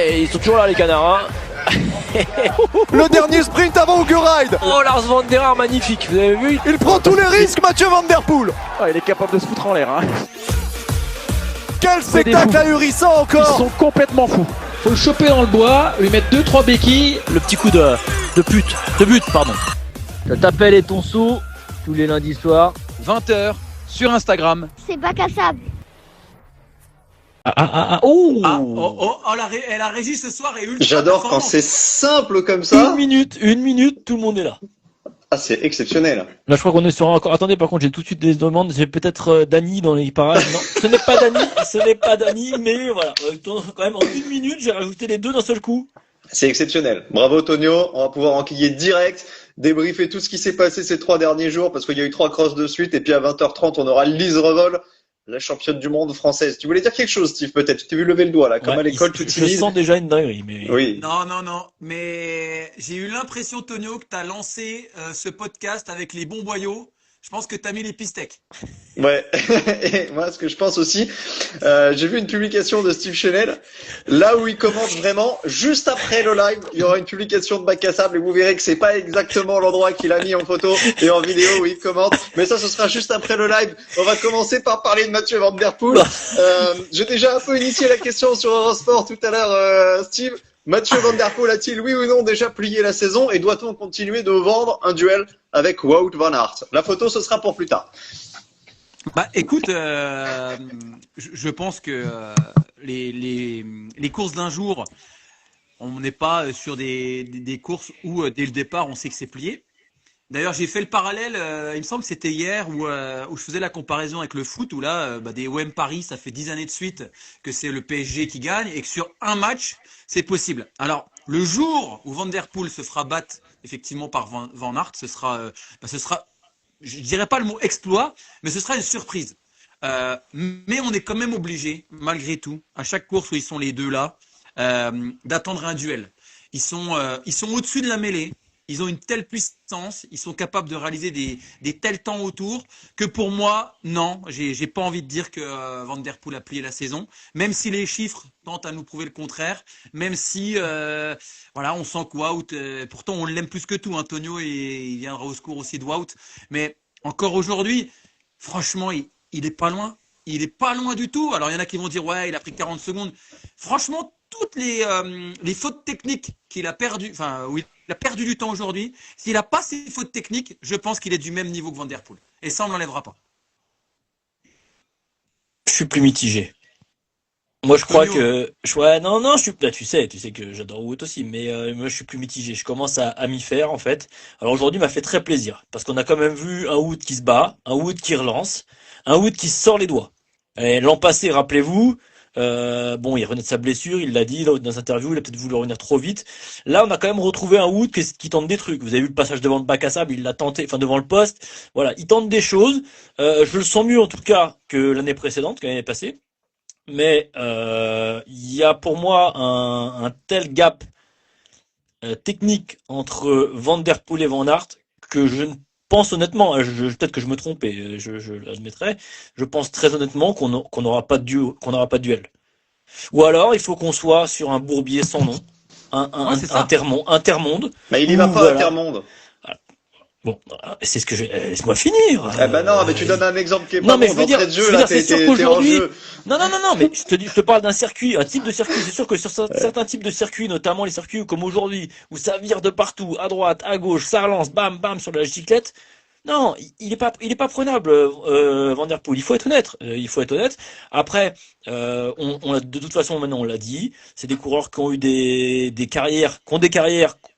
Et ils sont toujours là les canards. Le dernier sprint avant Ugo Ride. Oh, Lars Van der Haar, magnifique, vous avez vu? Il prend tous les risques, Mathieu Van Der Poel. Il est capable de se foutre en l'air. Quel spectacle ahurissant encore. Ils sont complètement fous. Faut le choper dans le bois, lui mettre 2-3 béquilles. Le petit coup de but, pardon. Ça t'appelle et ton saut tous les lundis soirs. 20h sur Instagram. C'est bac à sable. La régie ce soir est ultra. J'adore quand c'est simple comme ça. Une minute, tout le monde est là. Ah, c'est exceptionnel. Là, je crois qu'on est sur encore. Attendez, par contre, j'ai tout de suite des demandes. J'ai peut-être Dany dans les parages. Non, ce n'est pas Dany, mais voilà. Quand même, en une minute, j'ai rajouté les deux d'un seul coup. C'est exceptionnel. Bravo Tonio. On va pouvoir enquiller direct, débriefer tout ce qui s'est passé ces 3 derniers jours parce qu'il y a eu 3 crosses de suite et puis à 20h30, on aura Lise Revol, la championne du monde française. Tu voulais dire quelque chose, Steve, peut-être? Tu t'es vu lever le doigt là, comme à l'école tout timide. Je sens déjà une dinguerie, mais. Oui. Non. Mais j'ai eu l'impression, Tonio, que tu as lancé ce podcast avec les bons boyaux. Je pense que tu as mis les pistèques. Ouais. Et moi, ce que je pense aussi, j'ai vu une publication de Steve Chenel, là où il commente vraiment, juste après le live, il y aura une publication de bac à sable et vous verrez que c'est pas exactement l'endroit qu'il a mis en photo et en vidéo où il commente. Mais ça, ce sera juste après le live. On va commencer par parler de Mathieu Van Der Poel. J'ai déjà un peu initié la question sur Eurosport tout à l'heure, Steve. Mathieu Van Der Poel a-t-il, oui ou non, déjà plié la saison et doit-on continuer de vendre un duel avec Wout van Aert? La photo, ce sera pour plus tard. Bah, écoute, je pense que les courses d'un jour, on n'est pas sur des courses où dès le départ on sait que c'est plié. D'ailleurs, j'ai fait le parallèle, il me semble que c'était hier où je faisais la comparaison avec le foot, où là, des OM Paris, ça fait 10 années de suite que c'est le PSG qui gagne et que sur un match, c'est possible. Alors, le jour où Van Der Poel se fera battre effectivement par Van Aert, ce sera, je dirais pas le mot exploit, mais ce sera une surprise. Mais on est quand même obligé, malgré tout, à chaque course où ils sont les deux là, d'attendre un duel. Ils sont au-dessus de la mêlée. Ils ont une telle puissance, ils sont capables de réaliser des tels temps autour que pour moi, non, j'ai pas envie de dire que Van Der Poel a plié la saison, même si les chiffres tentent à nous prouver le contraire, même si voilà, on sent que Wout, pourtant on l'aime plus que tout, Antonio, et il viendra au secours aussi de Wout, mais encore aujourd'hui, franchement, il est pas loin. Il est pas loin du tout. Alors il y en a qui vont dire ouais, il a pris 40 secondes. Franchement, toutes les fautes techniques qu'il a perdu, enfin oui, il a perdu du temps aujourd'hui. S'il n'a pas ces fautes techniques, je pense qu'il est du même niveau que Van Der Poel. Et ça, on ne l'enlèvera pas. Je suis plus mitigé. Moi, je crois que, ouais, non, je suis, là, tu sais que j'adore Wout aussi, mais moi, je suis plus mitigé. Je commence à m'y faire, en fait. Alors aujourd'hui, m'a fait très plaisir parce qu'on a quand même vu un Wout qui se bat, un Wout qui relance, un Wout qui sort les doigts. Et l'an passé, rappelez-vous. Bon, il revenait de sa blessure, il l'a dit dans sa interview, il a peut-être voulu revenir trop vite. Là, on a quand même retrouvé un Wout qui tente des trucs. Vous avez vu le passage devant le bac à sable, il l'a tenté, enfin devant le poste. Voilà, il tente des choses. Je le sens mieux en tout cas que l'année précédente, que l'année passée. Mais il y a pour moi un tel gap technique entre Van Der Poel et Van Aert que je ne pense honnêtement, peut-être que je me trompe et je l'admettrai, je pense très honnêtement qu'on n'aura pas de duel. Ou alors il faut qu'on soit sur un bourbier sans nom, intermonde. Mais il y va pas voilà. Intermonde. Bon, c'est ce que laisse-moi finir. Eh ben non, mais tu donnes un exemple qui est pas bon d'entrée de jeu, là, t'es en jeu. Non, mais je te parle d'un circuit, un type de circuit. C'est sûr que sur certains types de circuits, notamment les circuits comme aujourd'hui, où ça vire de partout, à droite, à gauche, ça relance, bam, bam, sur la cyclette. Non, il est pas prenable, Van Der Poel. Il faut être honnête. Après, de toute façon, maintenant, on l'a dit, c'est des coureurs qui ont eu des carrières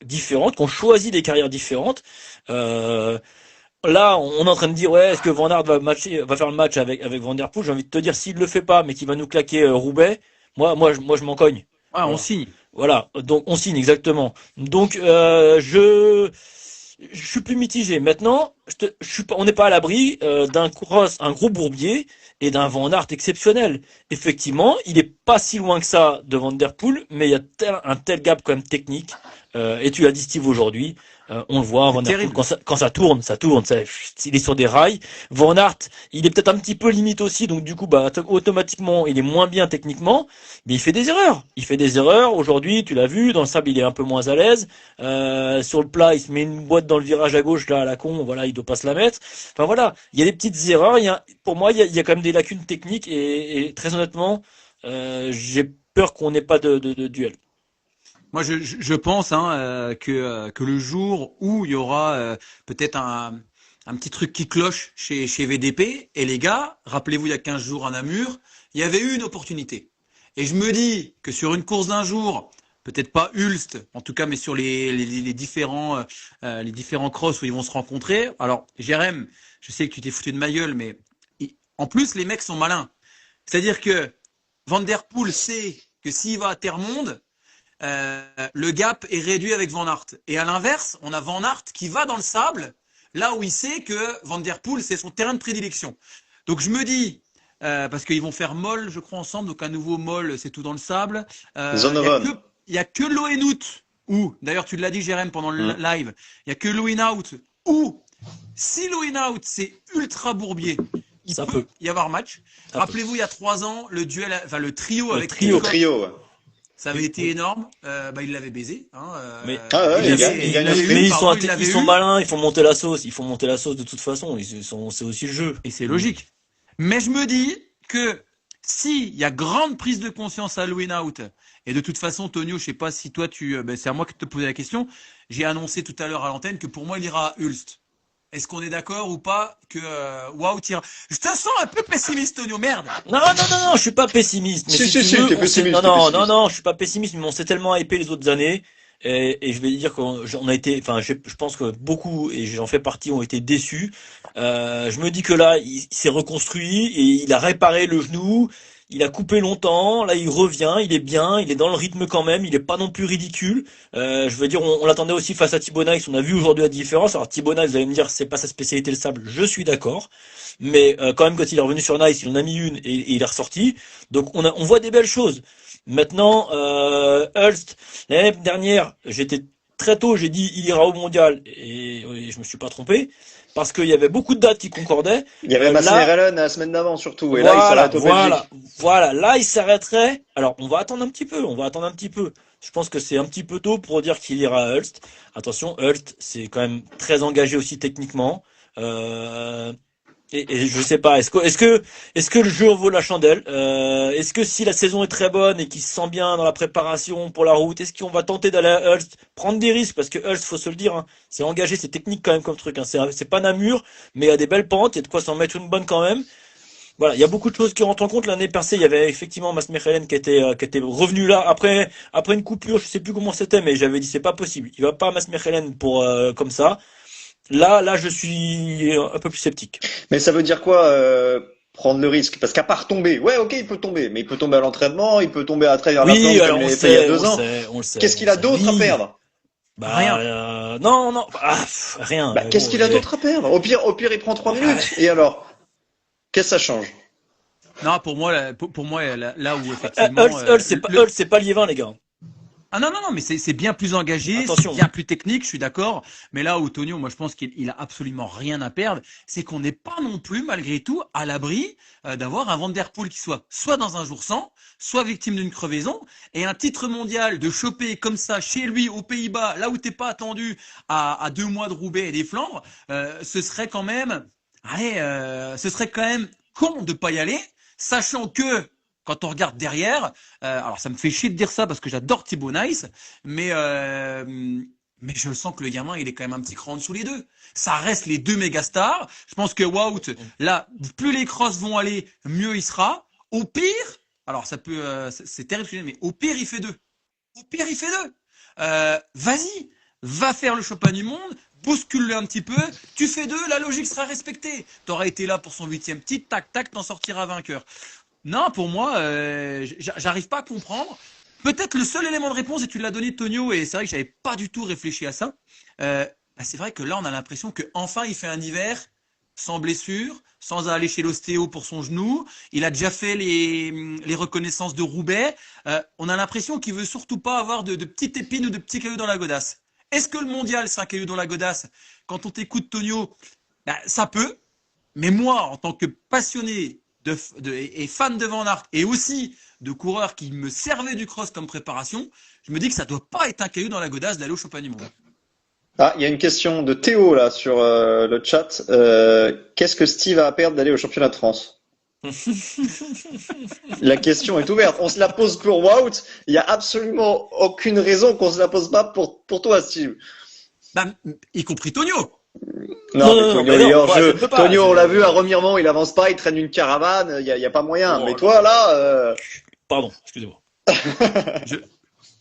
différentes, qui ont choisi des carrières différentes. Là, on est en train de dire, ouais, est-ce que Van Aert va faire le match avec Van Der Poel? J'ai envie de te dire, s'il le fait pas, mais qu'il va nous claquer Roubaix, moi, je m'en cogne. Ah, voilà. On signe. Voilà. Donc, on signe, exactement. Donc, je suis plus mitigé. Maintenant, on n'est pas à l'abri d'un cross, un gros bourbier et d'un Van Aert exceptionnel. Effectivement, il est pas si loin que ça de Van Der Poel, mais il y a un tel gap quand même technique Et tu as dit Steve aujourd'hui, on le voit, Van Der Poel, quand ça tourne, il est sur des rails. Van Aert, il est peut-être un petit peu limite aussi, donc du coup, bah, automatiquement, il est moins bien techniquement, mais il fait des erreurs. Il fait des erreurs. Aujourd'hui, tu l'as vu, dans le sable, il est un peu moins à l'aise. Sur le plat, il se met une boîte dans le virage à gauche, là, à la con, voilà, il doit pas se la mettre. Enfin voilà, il y a des petites erreurs. Pour moi, il y a quand même des lacunes techniques et très honnêtement, j'ai peur qu'on n'ait pas de duel. Moi, je pense que le jour où il y aura peut-être un petit truc qui cloche chez VDP, et les gars, rappelez-vous, il y a 15 jours à Namur, il y avait eu une opportunité. Et je me dis que sur une course d'un jour, peut-être pas Hulst, en tout cas, mais sur les différents crosses où ils vont se rencontrer. Alors, Jérém, je sais que tu t'es foutu de ma gueule, mais en plus, les mecs sont malins. C'est-à-dire que Van Der Poel sait que s'il va à Terre-Monde, le gap est réduit avec Van Aert. Et à l'inverse, on a Van Aert qui va dans le sable, là où il sait que Van Der Poel, c'est son terrain de prédilection. Donc je me dis, parce qu'ils vont faire Moll, je crois, ensemble, donc un nouveau Moll, c'est tout dans le sable. Il y a que Loenhout, ou, d'ailleurs tu l'as dit Jérém pendant le live, il y a que Loenhout, ou si Loenhout c'est ultra bourbier, il peut y avoir match. Rappelez-vous, il y a 3 ans, le trio avec trio. Ça avait été énorme. Il l'avait baisé. Mais ils sont malins. Ils font monter la sauce. De toute façon. C'est aussi le jeu. Et c'est logique. Mais je me dis que s'il y a grande prise de conscience à Loenhout, et de toute façon, Tonio, je sais pas si toi c'est à moi que te poser la question. J'ai annoncé tout à l'heure à l'antenne que pour moi, il ira à Hulst. Est-ce qu'on est d'accord ou pas que Wout ira? Je te sens un peu pessimiste, Tonio, merde. Non, je suis pas pessimiste. Mais t'es pessimiste. Non, je suis pas pessimiste, mais on s'est tellement hypé les autres années. Et je vais dire qu'on a été, enfin, je pense que beaucoup, et j'en fais partie, ont été déçus. Je me dis que là, il s'est reconstruit et il a réparé le genou. Il a coupé longtemps, là il revient, il est bien, il est dans le rythme quand même, il est pas non plus ridicule. Je veux dire, on l'attendait aussi face à Thibaut Nice, on a vu aujourd'hui la différence. Alors Thibaut Nice, vous allez me dire, c'est pas sa spécialité le sable, je suis d'accord. Mais quand même, quand il est revenu sur Nice, il en a mis une et il est ressorti. Donc on voit des belles choses. Maintenant, Hulst, l'année dernière, j'étais très tôt, j'ai dit il ira au mondial et je me suis pas trompé. Parce qu'il y avait beaucoup de dates qui concordaient. Il y avait Masnarellen la semaine d'avant surtout. Et voilà, là, il s'arrête au Belgique. Voilà, là, il s'arrêterait. Alors, on va attendre un petit peu. Je pense que c'est un petit peu tôt pour dire qu'il ira à Hulst. Attention, Hulst, c'est quand même très engagé aussi techniquement. Et je sais pas, est-ce que le jeu en vaut la chandelle? Est-ce que si la saison est très bonne et qu'il se sent bien dans la préparation pour la route, est-ce qu'on va tenter d'aller à Hulst, prendre des risques? Parce que Hulst, faut se le dire, hein, c'est engagé, c'est technique quand même comme truc, hein, c'est pas Namur, mais il y a des belles pentes, il y a de quoi s'en mettre une bonne quand même. Voilà, il y a beaucoup de choses qui rentrent en compte. L'année passée, il y avait effectivement Mats Mechelen qui était revenu là après une coupure, je sais plus comment c'était, mais j'avais dit c'est pas possible. Il va pas Mats Mechelen pour comme ça. Là, je suis un peu plus sceptique. Mais ça veut dire quoi, prendre le risque? Parce qu'à part tomber, ouais, ok, il peut tomber, mais il peut tomber à l'entraînement, il peut tomber à travers la plante comme il l'avait fait il y a 2 ans. On le sait. Qu'est-ce qu'il a d'autre à perdre? Rien. Non, rien. Qu'est-ce qu'il a d'autre à perdre? Au pire, il prend 3 minutes. Et alors? Qu'est-ce que ça change? Non, pour moi, là où effectivement. Hulst, c'est pas Liévin, les gars. Ah non, mais c'est bien plus engagé, Attention. c'est bien plus technique, je suis d'accord. Mais là où Tonio, moi je pense qu'il a absolument rien à perdre, c'est qu'on n'est pas non plus, malgré tout, à l'abri d'avoir un Van Der Poel qui soit dans un jour sans, soit victime d'une crevaison, et un titre mondial de choper comme ça chez lui aux Pays-Bas, là où t'es pas attendu à 2 mois de Roubaix et des Flandres, ce serait quand même con de pas y aller, sachant que quand on regarde derrière, alors ça me fait chier de dire ça parce que j'adore Thibaut Nice, mais je le sens que le gamin, il est quand même un petit cran en dessous les deux. Ça reste les 2 méga stars. Je pense que Wout, là, plus les crosses vont aller, mieux il sera. Au pire, alors ça peut, c'est terrible, mais au pire, il fait 2. Vas-y, va faire le champion du monde, bouscule-le un petit peu, tu fais 2, la logique sera respectée. T'auras été là pour son 8e titre, tac, t'en sortiras vainqueur. Non, pour moi, j'arrive pas à comprendre. Peut-être le seul élément de réponse, et tu l'as donné, Tonio, et c'est vrai que j'avais pas du tout réfléchi à ça. C'est vrai que là, on a l'impression que enfin il fait un hiver sans blessure, sans aller chez l'ostéo pour son genou. Il a déjà fait les reconnaissances de Roubaix. On a l'impression qu'il veut surtout pas avoir de petites épines ou de petits cailloux dans la godasse. Est-ce que le mondial, c'est un caillou dans la godasse? Quand on t'écoute, Tonio, ça peut. Mais moi, en tant que passionné et fan de Van Aert, et aussi de coureur qui me servait du cross comme préparation, je me dis que ça doit pas être un caillou dans la godasse d'aller au championnat du monde. Ah, il y a une question de Théo là sur le chat. Qu'est-ce que Steve a à perdre d'aller au championnat de France? La question est ouverte. On se la pose pour Wout. Il y a absolument aucune raison qu'on se la pose pas pour toi, Steve. Y compris Tonio. Non, mais Tonio, il est hors je jeu. peux pas, Tonio, on l'a vu à Remiremont, il avance pas, il traîne une caravane, il y a pas moyen. Oh, Mais toi, là, Pardon, excusez-moi. Je vais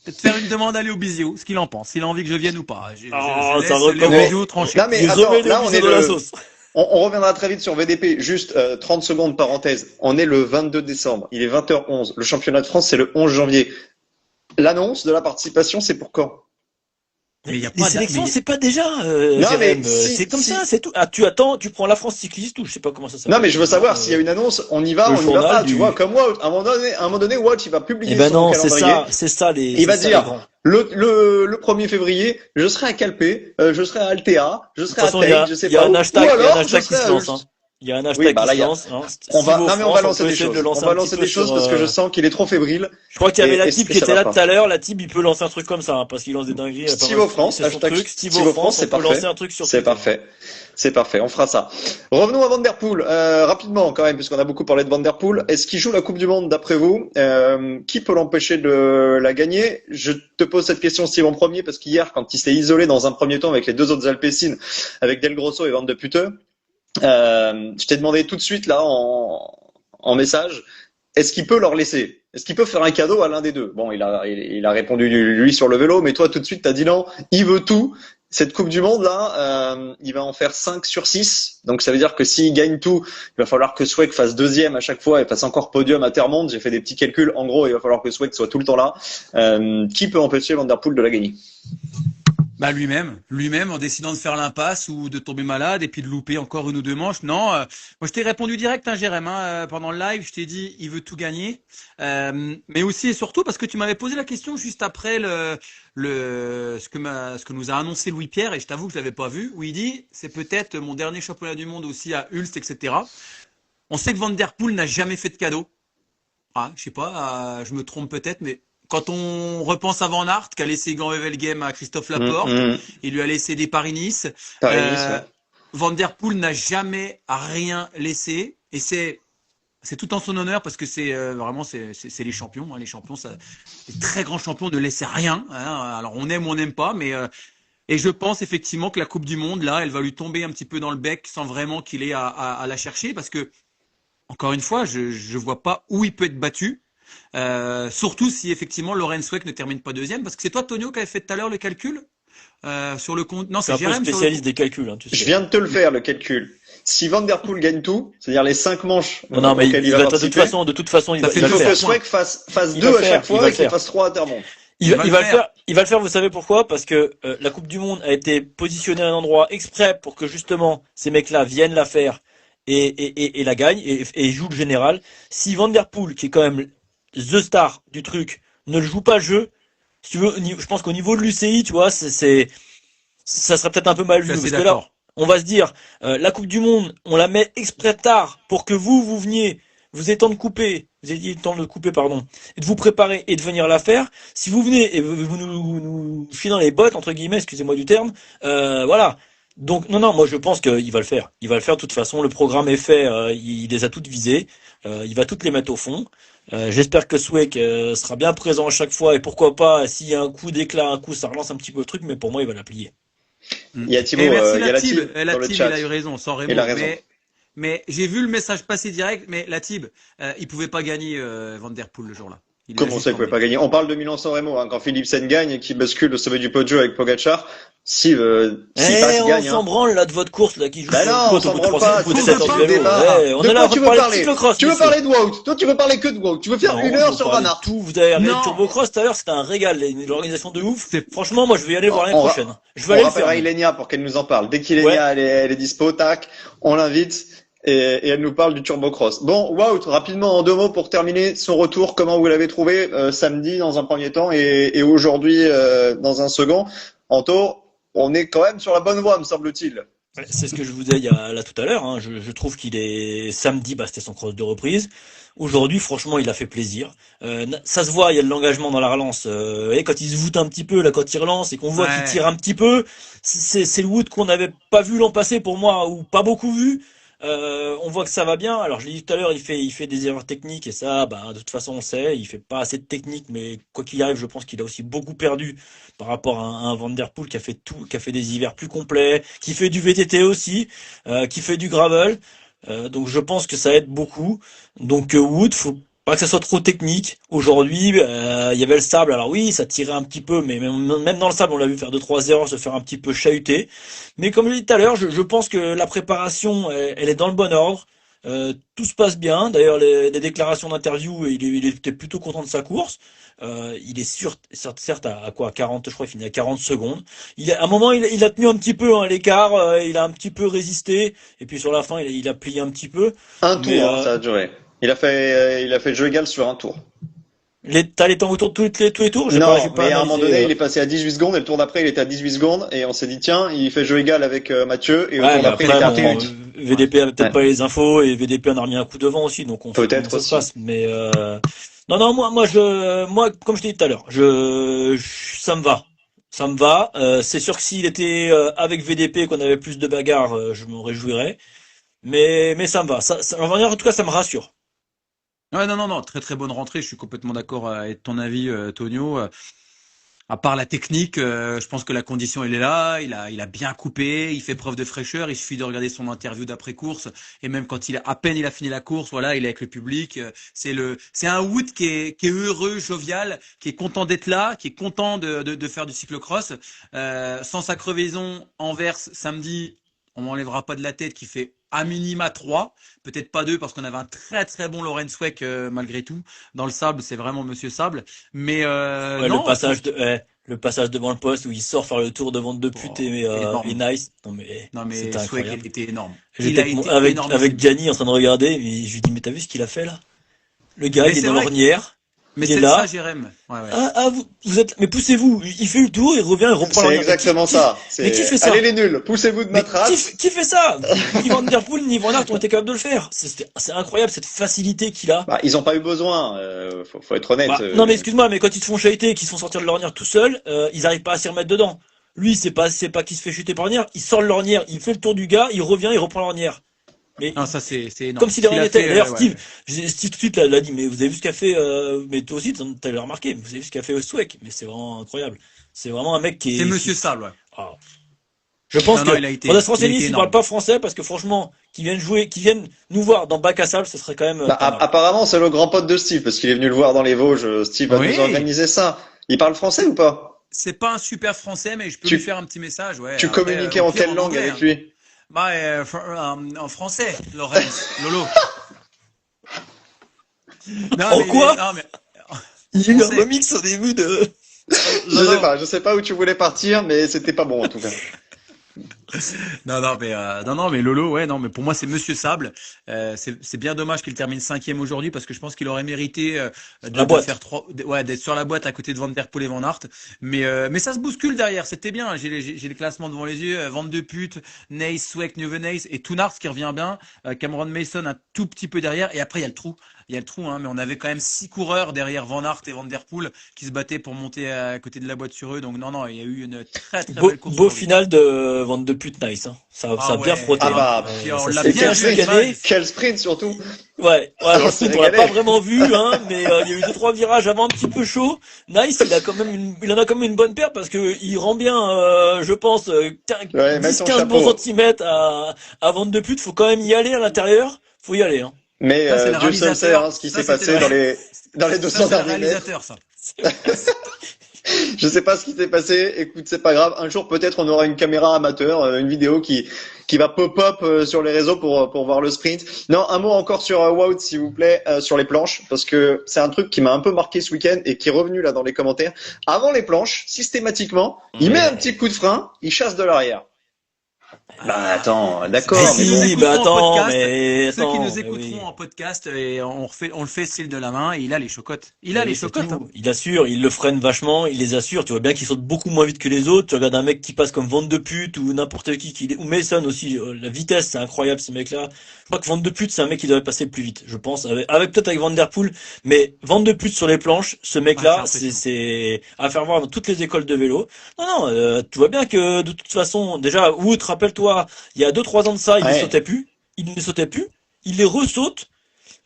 peut-être faire une demande à Léo Bizio, ce qu'il en pense, s'il a envie que je vienne ou pas. Je Ah, laisse ça Léo recommence. Bizio trancher. Non, mais Vous attends, aurez là, on est de la le, sauce. on reviendra très vite sur VDP. Juste 30 secondes parenthèse. On est le 22 décembre. Il est 20h11. Le championnat de France, c'est le 11 janvier. L'annonce de la participation, c'est pour quand? Mais il y a Les pas sélections, mais- c'est pas déjà, Non, mais Jérém, si- c'est comme si- ça, c'est tout. Ah, tu attends, tu prends la France cycliste ou je sais pas comment ça s'appelle. Non, mais je veux savoir s'il y a une annonce, on y va, le on y va journal pas. du- Tu vois, comme Wout, à un moment donné, Wout, il va publier Eh ben son non, c'est calendrier. ça les. Il va c'est ça, dire, les grands. le 1er février, je serai à Calpé, je serai à Altea, je De toute serai à façon, il y a, Tain, je sais il y a pas un où. hashtag, Ou il y a un alors, hashtag je qui serai se à lance, Ulst. hein. Il y a un Oui, hashtag bah qui là, se il y a- lance, hein. On va, Stivo non, mais on France, va lancer peut des essayer choses. de le lancer On va un petit lancer peu des choses sur, parce que je sens qu'il est trop fébrile. Je crois qu'il y avait Et- la et- type et qui ça était va là pas. tout à l'heure. La type, il peut lancer un truc comme ça, hein, parce qu'il lance des dingueries. Stivo France, c'est son hashtag truc. Stivo Stivo France, France, c'est on peut parfait. lancer un truc sur C'est Twitter. parfait. C'est parfait, on fera ça. Revenons à Van Der Poel, rapidement quand même, puisqu'on a beaucoup parlé de Van Der Poel. Est-ce qu'il joue la Coupe du Monde d'après vous? Qui peut l'empêcher de la gagner? Je te pose cette question, Steve, en premier, parce qu'hier, quand il s'est isolé dans un premier temps avec les deux autres Alpecin, avec Del Grosso et Van de Putte, je t'ai demandé tout de suite là en message, est-ce qu'il peut leur laisser? Est-ce qu'il peut faire un cadeau à l'un des deux? Bon, il a répondu lui sur le vélo, mais toi tout de suite t'as dit non, il veut tout. Cette Coupe du Monde là, il va en faire 5 sur 6. Donc ça veut dire que s'il gagne tout, il va falloir que Sweck fasse deuxième à chaque fois et fasse encore podium à Termonde. J'ai fait des petits calculs. En gros, il va falloir que Sweck soit tout le temps là. Qui peut empêcher Van Der Poel de la gagner? Lui-même, en décidant de faire l'impasse ou de tomber malade et puis de louper encore une ou deux manches. Non, moi je t'ai répondu direct, hein, Jérém, pendant le live, je t'ai dit il veut tout gagner, mais aussi et surtout parce que tu m'avais posé la question juste après ce que nous a annoncé Louis Pierre, et je t'avoue que je l'avais pas vu, où il dit c'est peut-être mon dernier championnat du monde aussi à Ulst, etc. On sait que Van Der Poel n'a jamais fait de cadeau. Ah, je sais pas, je me trompe peut-être, mais quand on repense à Van Aert, qui a laissé Gand-Wevelgem à Christophe Laporte, il lui a laissé des Paris-Nice. Paris-Nice, ouais. Van Der Poel n'a jamais rien laissé, et c'est tout en son honneur parce que c'est vraiment c'est les champions. Hein, les champions, les très grands champions ne laissent rien. Hein, alors on aime ou on n'aime pas, mais et je pense effectivement que la Coupe du Monde là, elle va lui tomber un petit peu dans le bec sans vraiment qu'il ait à la chercher, parce que encore une fois, je vois pas où il peut être battu. Surtout si effectivement Lorenz Sweck ne termine pas deuxième, parce que c'est toi, Tonio, qui avait fait tout à l'heure le calcul sur le compte. Non, C'est un peu Jérém, spécialiste des calculs, hein, tu sais. Je viens de te le faire, le calcul. Si Van Der Poel gagne tout, c'est-à-dire les 5 manches Non, mais auxquelles il va, de toute participer, façon, il Ça va, fait il va il le faut faire. que Sweck fasse Il 2 va à faire, chaque il fois va et qu'il faire. fasse 3 à Termonde. Il va le faire. Il va le faire, vous savez pourquoi? Parce que la Coupe du Monde a été positionnée à un endroit exprès pour que justement ces mecs-là viennent la faire et la gagnent et jouent le général. Si Van Der Poel, qui est quand même the star du truc, ne le joue pas le jeu, si tu veux, je pense qu'au niveau de l'UCI, tu vois, ça serait peut-être un peu mal Je vu. suis assez Parce que là, d'accord. on va se dire, la Coupe du Monde, on la met exprès tard pour que vous veniez, vous ayez le temps de couper, vous ayez le temps de couper, pardon, et de vous préparer et de venir la faire. Si vous venez et vous nous filez dans les bottes, entre guillemets, excusez-moi du terme, voilà. Donc, non, moi je pense qu'il va le faire. Il va le faire de toute façon. Le programme est fait, il les a toutes visées. Il va toutes les mettre au fond. J'espère que Sweck sera bien présent à chaque fois, et pourquoi pas, s'il y a un coup d'éclat, un coup, ça relance un petit peu le truc, mais pour moi, il va la plier. Il y a Thibaut, Et merci il y a la Latib. Tib dans le Latib, il chat. a eu raison, sans Raymond. Il a raison. Mais j'ai vu le message passer direct, mais Latib, il pouvait pas gagner Van Der Poel le jour-là. Il l'a Comment ça, juste il pouvait emmené. pas gagner? On parle de Milan-San Remo, hein, quand Philipsen gagne et qu'il bascule au sommet du Poggio avec Pogacar. S'il passe, il On gagne, s'en hein. branle là de votre course là qui joue Ben sur le non, coup on s'en au bout de branle 3 pas, au bout de c'est 7 le ans de fil du vélo. départ. Ouais, on De est quoi là tu pour veux parler de parler? cyclocross, Tu veux messieurs. parler de Wout? Toi, tu veux parler que de Wout. Tu veux faire Non, une on heure peut sur parler Van de Aert. tout. Vous avez regardé le Non, Turbocross tout à l'heure, c'était un régal, l'organisation de ouf. c'est Franchement, moi je vais y aller voir l'année On, prochaine. Je vais on aller le faire rappellera même. Ilenia pour qu'elle nous en parle. Dès Ouais. qu'Ilenia elle est dispo, tac, on l'invite et elle nous parle du Turbocross. Bon, Wout, rapidement en 2 mots pour terminer son retour. Comment vous l'avez trouvé samedi dans un premier temps et aujourd'hui dans un second? Anto, on est quand même sur la bonne voie, me semble-t-il. Ouais, c'est ce que je vous disais là tout à l'heure, hein. Je trouve qu'il est samedi, bah, c'était son cross de reprise. Aujourd'hui, franchement, il a fait plaisir. Ça se voit, il y a de l'engagement dans la relance. Et quand il se voûte un petit peu, là, quand il relance et qu'on voit qu'il ouais. tire un petit peu, c'est le Wood qu'on n'avait pas vu l'an passé pour moi, ou pas beaucoup vu. On voit que ça va bien. Alors, je l'ai dit tout à l'heure, il fait des erreurs techniques et ça, bah, de toute façon, on sait, il fait pas assez de technique, mais quoi qu'il arrive, je pense qu'il a aussi beaucoup perdu par rapport à un Van Der Poel qui a fait tout, qui a fait des hivers plus complets, qui fait du VTT aussi, qui fait du gravel. Donc je pense que ça aide beaucoup. Donc Wood, faut pas que ça soit trop technique. Aujourd'hui, il y avait le sable. Alors oui, ça tirait un petit peu, mais même dans le sable, on l'a vu faire 2-3 erreurs, se faire un petit peu chahuter. Mais comme je l'ai dit tout à l'heure, je pense que la préparation, elle est dans le bon ordre. Tout se passe bien. D'ailleurs, les déclarations d'interview, il était plutôt content de sa course. Il est sûr, certes à quoi, 40, je crois, il finit à 40 secondes. À un moment, il a tenu un petit peu hein, l'écart, il a un petit peu résisté, et puis sur la fin, il a plié un petit peu. Un Mais tour, hein, ça a duré. Il a fait jeu égal sur un tour. t'as les temps autour de tous les tours? J'ai Non, pas mais à un moment analysé. donné, il est passé à 18 secondes et le tour d'après, il était à 18 secondes et on s'est dit, tiens, il fait jeu égal avec Mathieu et au Ouais, tour mais d'après, il après, était à bon, 38. VDP avait peut-être Ouais. pas les infos et VDP en a remis un coup devant aussi, donc on sait comment Peut-être ça se aussi. passe. Mais non, moi, comme je t'ai dit tout à l'heure, ça me va. Ça me va. C'est sûr que s'il était avec VDP, qu'on avait plus de bagarres, je m'en réjouirais. Mais ça me va. En tout cas, ça me rassure. Ouais, non, non, non, très très bonne rentrée. Je suis complètement d'accord avec ton avis, Tonio. À part la technique, je pense que la condition elle est là. Il a bien coupé. Il fait preuve de fraîcheur. Il suffit de regarder son interview d'après course et même quand à peine il a fini la course, voilà, il est avec le public. C'est un Wood qui est heureux, jovial, qui est content d'être là, qui est content de faire du cyclocross. Sans sa crevaison, Anvers samedi, on m'enlèvera pas de la tête, qui fait à minima 3, peut-être pas 2 parce qu'on avait un très très bon Lorenz Weck malgré tout. Dans le sable, c'est vraiment Monsieur Sable. Mais Ouais, non, le passage devant le poste où il sort faire le tour devant deux putes oh, et énorme. Nice. Non mais Non mais c'était Sweck incroyable. était énorme. Il J'étais a été avec énormissime. Gianni en train de regarder, mais je lui dis mais t'as vu ce qu'il a fait là? Le gars, Mais il est c'est dans vrai, l'ornière, mais il est c'est ça, là. Jérém. Ouais, ouais. Vous êtes, mais poussez-vous. Il fait le tour, il revient, il reprend C'est l'ornière. exactement ça. Mais qui fait C'est, ça? allez les nuls, poussez-vous de ma Mais trace. qui fait ça? Ni Van Der Poel, ni Van Aert ont été capables de le faire. C'est incroyable cette facilité qu'il a. Bah, ils ont pas eu besoin, faut être honnête. Non mais excuse-moi, mais quand ils se font chahuter, qu'ils se font sortir de l'ornière tout seuls, ils arrivent pas à s'y remettre dedans. Lui, c'est pas qu'il se fait chuter par l'ornière, il sort de l'ornière, il fait le tour du gars, il revient, il reprend l'ornière. Mais Non, ça c'est énorme. comme si de Ce qu'il rien a n'était. fait, D'ailleurs, ouais. Steve tout de suite l'a dit, mais vous avez vu ce qu'a fait, mais toi aussi, t'as remarqué, vous avez vu ce qu'a fait Sweck, mais c'est vraiment incroyable. C'est vraiment un mec C'est Monsieur Sable, ouais. ah. Je pense Non, que non, il a été, faudrait se il a renseigner été s'ils parlent énorme. pas français, parce que franchement, qu'ils viennent nous voir dans Bac à Sable, ce serait quand même Bah, pas mal. apparemment, c'est le grand pote de Steve, parce qu'il est venu le voir dans les Vosges. Steve va nous Oui, organiser ça. Il parle français ou pas? c'est pas un super français, mais je peux Tu, lui faire un petit message, ouais. tu Après, communiquais au en pire quelle en langue anglais, avec hein. lui? Bah, en français, Lorenz, Lolo. Non, En mais, quoi? non, mais, Il y a eu un français. remix au début de. Lolo. Je sais pas où tu voulais partir, mais c'était pas bon en tout cas. Non, non, mais Lolo, ouais, non, mais pour moi c'est Monsieur Sable. C'est bien dommage qu'il termine cinquième aujourd'hui parce que je pense qu'il aurait mérité La de boîte. faire ouais, d'être sur la boîte à côté de Van Der Poel et Van Aert. Mais ça se bouscule derrière, c'était bien. J'ai les classements devant les yeux. Van de Put, Neis, Sweck, Nieuwenhuis et Toonart qui revient bien. Cameron Mason un tout petit peu derrière et après il y a le trou. Il y a le trou, hein, mais on avait quand même 6 coureurs derrière Van Aert et Van Der Poel qui se battaient pour monter à côté de la boîte sur eux. Donc non, non, il y a eu une très très belle course Beau aujourd'hui. final de Van de Put Nice. Hein. Ça Ah a bien ouais. frotté. Ah Hein. bah, Puis on Ça l'a s'est et bien bien vu, chicané. Nice. quel sprint surtout. Ouais, On alors le s'est sprint, on l'a pas régalé. vraiment vu, hein, mais il y a eu 2-3 virages avant un petit peu chaud. Nice, il en a quand même une bonne paire parce que il rend bien, je pense, Ouais, mets ton 10-15 bons chapeau. centimètres à Van de Put. Faut quand même y aller à l'intérieur. Faut y aller, hein. Mais Ça, c'est le Dieu seul sait réalisateur. ce qui Ça, s'est c'était passé le- dans les Ça, 200 c'est le derniers mètres. réalisateur, ça. Je sais pas ce qui s'est passé. Écoute, c'est pas grave. Un jour, peut-être, on aura une caméra amateur, une vidéo qui va pop-up sur les réseaux pour voir le sprint. Non, un mot encore sur Wout, s'il vous plaît, sur les planches, parce que c'est un truc qui m'a un peu marqué ce week-end et qui est revenu là dans les commentaires. Avant les planches, systématiquement, il met un petit coup de frein, il chasse de l'arrière. Bah attends, d'accord, Mais mais si, bon. Si, écouteront bah en attends, podcast, mais Ceux qui attends, nous mais écouteront oui. en podcast, et on le fait style de la main, et il a les chocottes. Il a Mais les oui, c'est chocottes. Hein. tout. Il assure, il le freine vachement, il les assure. Tu vois bien qu'il saute beaucoup moins vite que les autres. Tu regardes un mec qui passe comme Van de Pute ou n'importe qui, ou Mason aussi. La vitesse, c'est incroyable ces mecs-là. Je crois que Van de Pute, c'est un mec qui devrait passer plus vite, je pense, avec peut-être avec Van Der Poel, mais Van de Pute sur les planches, ce Ouais, c'est mec-là, impressionnant. c'est à faire voir dans toutes les écoles de vélo. Non, non, tu vois bien que de toute façon, déjà, Wood, rappelle-toi, il y a 2-3 ans de ça, il ne Ouais. sautait plus, il ne sautait plus, il les ressaute.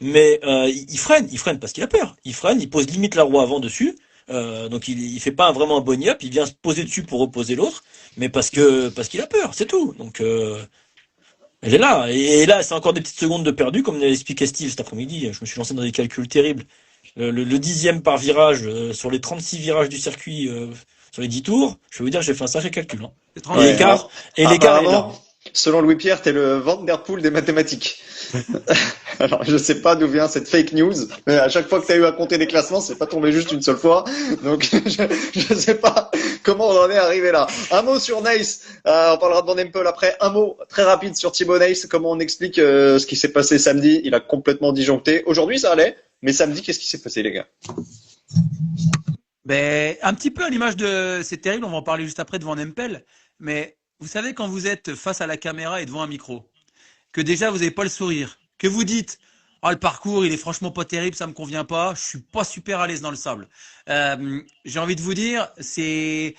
Mais il freine parce qu'il a peur. Il freine, il pose limite la roue avant dessus. Donc il fait pas vraiment un bony up, il vient se poser dessus pour reposer l'autre, mais parce qu'il a peur, c'est tout. Donc elle est là. Et là, c'est encore des petites secondes de perdu, comme l'a expliqué Steve cet après-midi. Je me suis lancé dans des calculs terribles. Le dixième par virage sur les 36 virages du circuit sur les 10 tours, je vais vous dire, j'ai fait un sacré calcul. Hein. C'est Et 30 Ouais, l'écart, alors, et l'écart est là. apparemment, selon Louis-Pierre, t'es le Van Der Poel des mathématiques. Alors, je sais pas d'où vient cette fake news, mais à chaque fois que t'as eu à compter des classements, c'est pas tombé juste une seule fois. Donc, je sais pas comment on en est arrivé là. Un mot sur Nice. On parlera de Van Empel après. Un mot très rapide sur Thibaut Nice. Comment on explique ce qui s'est passé samedi? Il a complètement disjoncté. Aujourd'hui, ça allait. Mais samedi, qu'est-ce qui s'est passé, les gars? Ben, un petit peu à l'image de, c'est terrible, on va en parler juste après de Van Empel, mais vous savez quand vous êtes face à la caméra et devant un micro, que déjà vous n'avez pas le sourire, que vous dites, ah le parcours il est franchement pas terrible, ça me convient pas, je suis pas super à l'aise dans le sable. J'ai envie de vous dire, c'est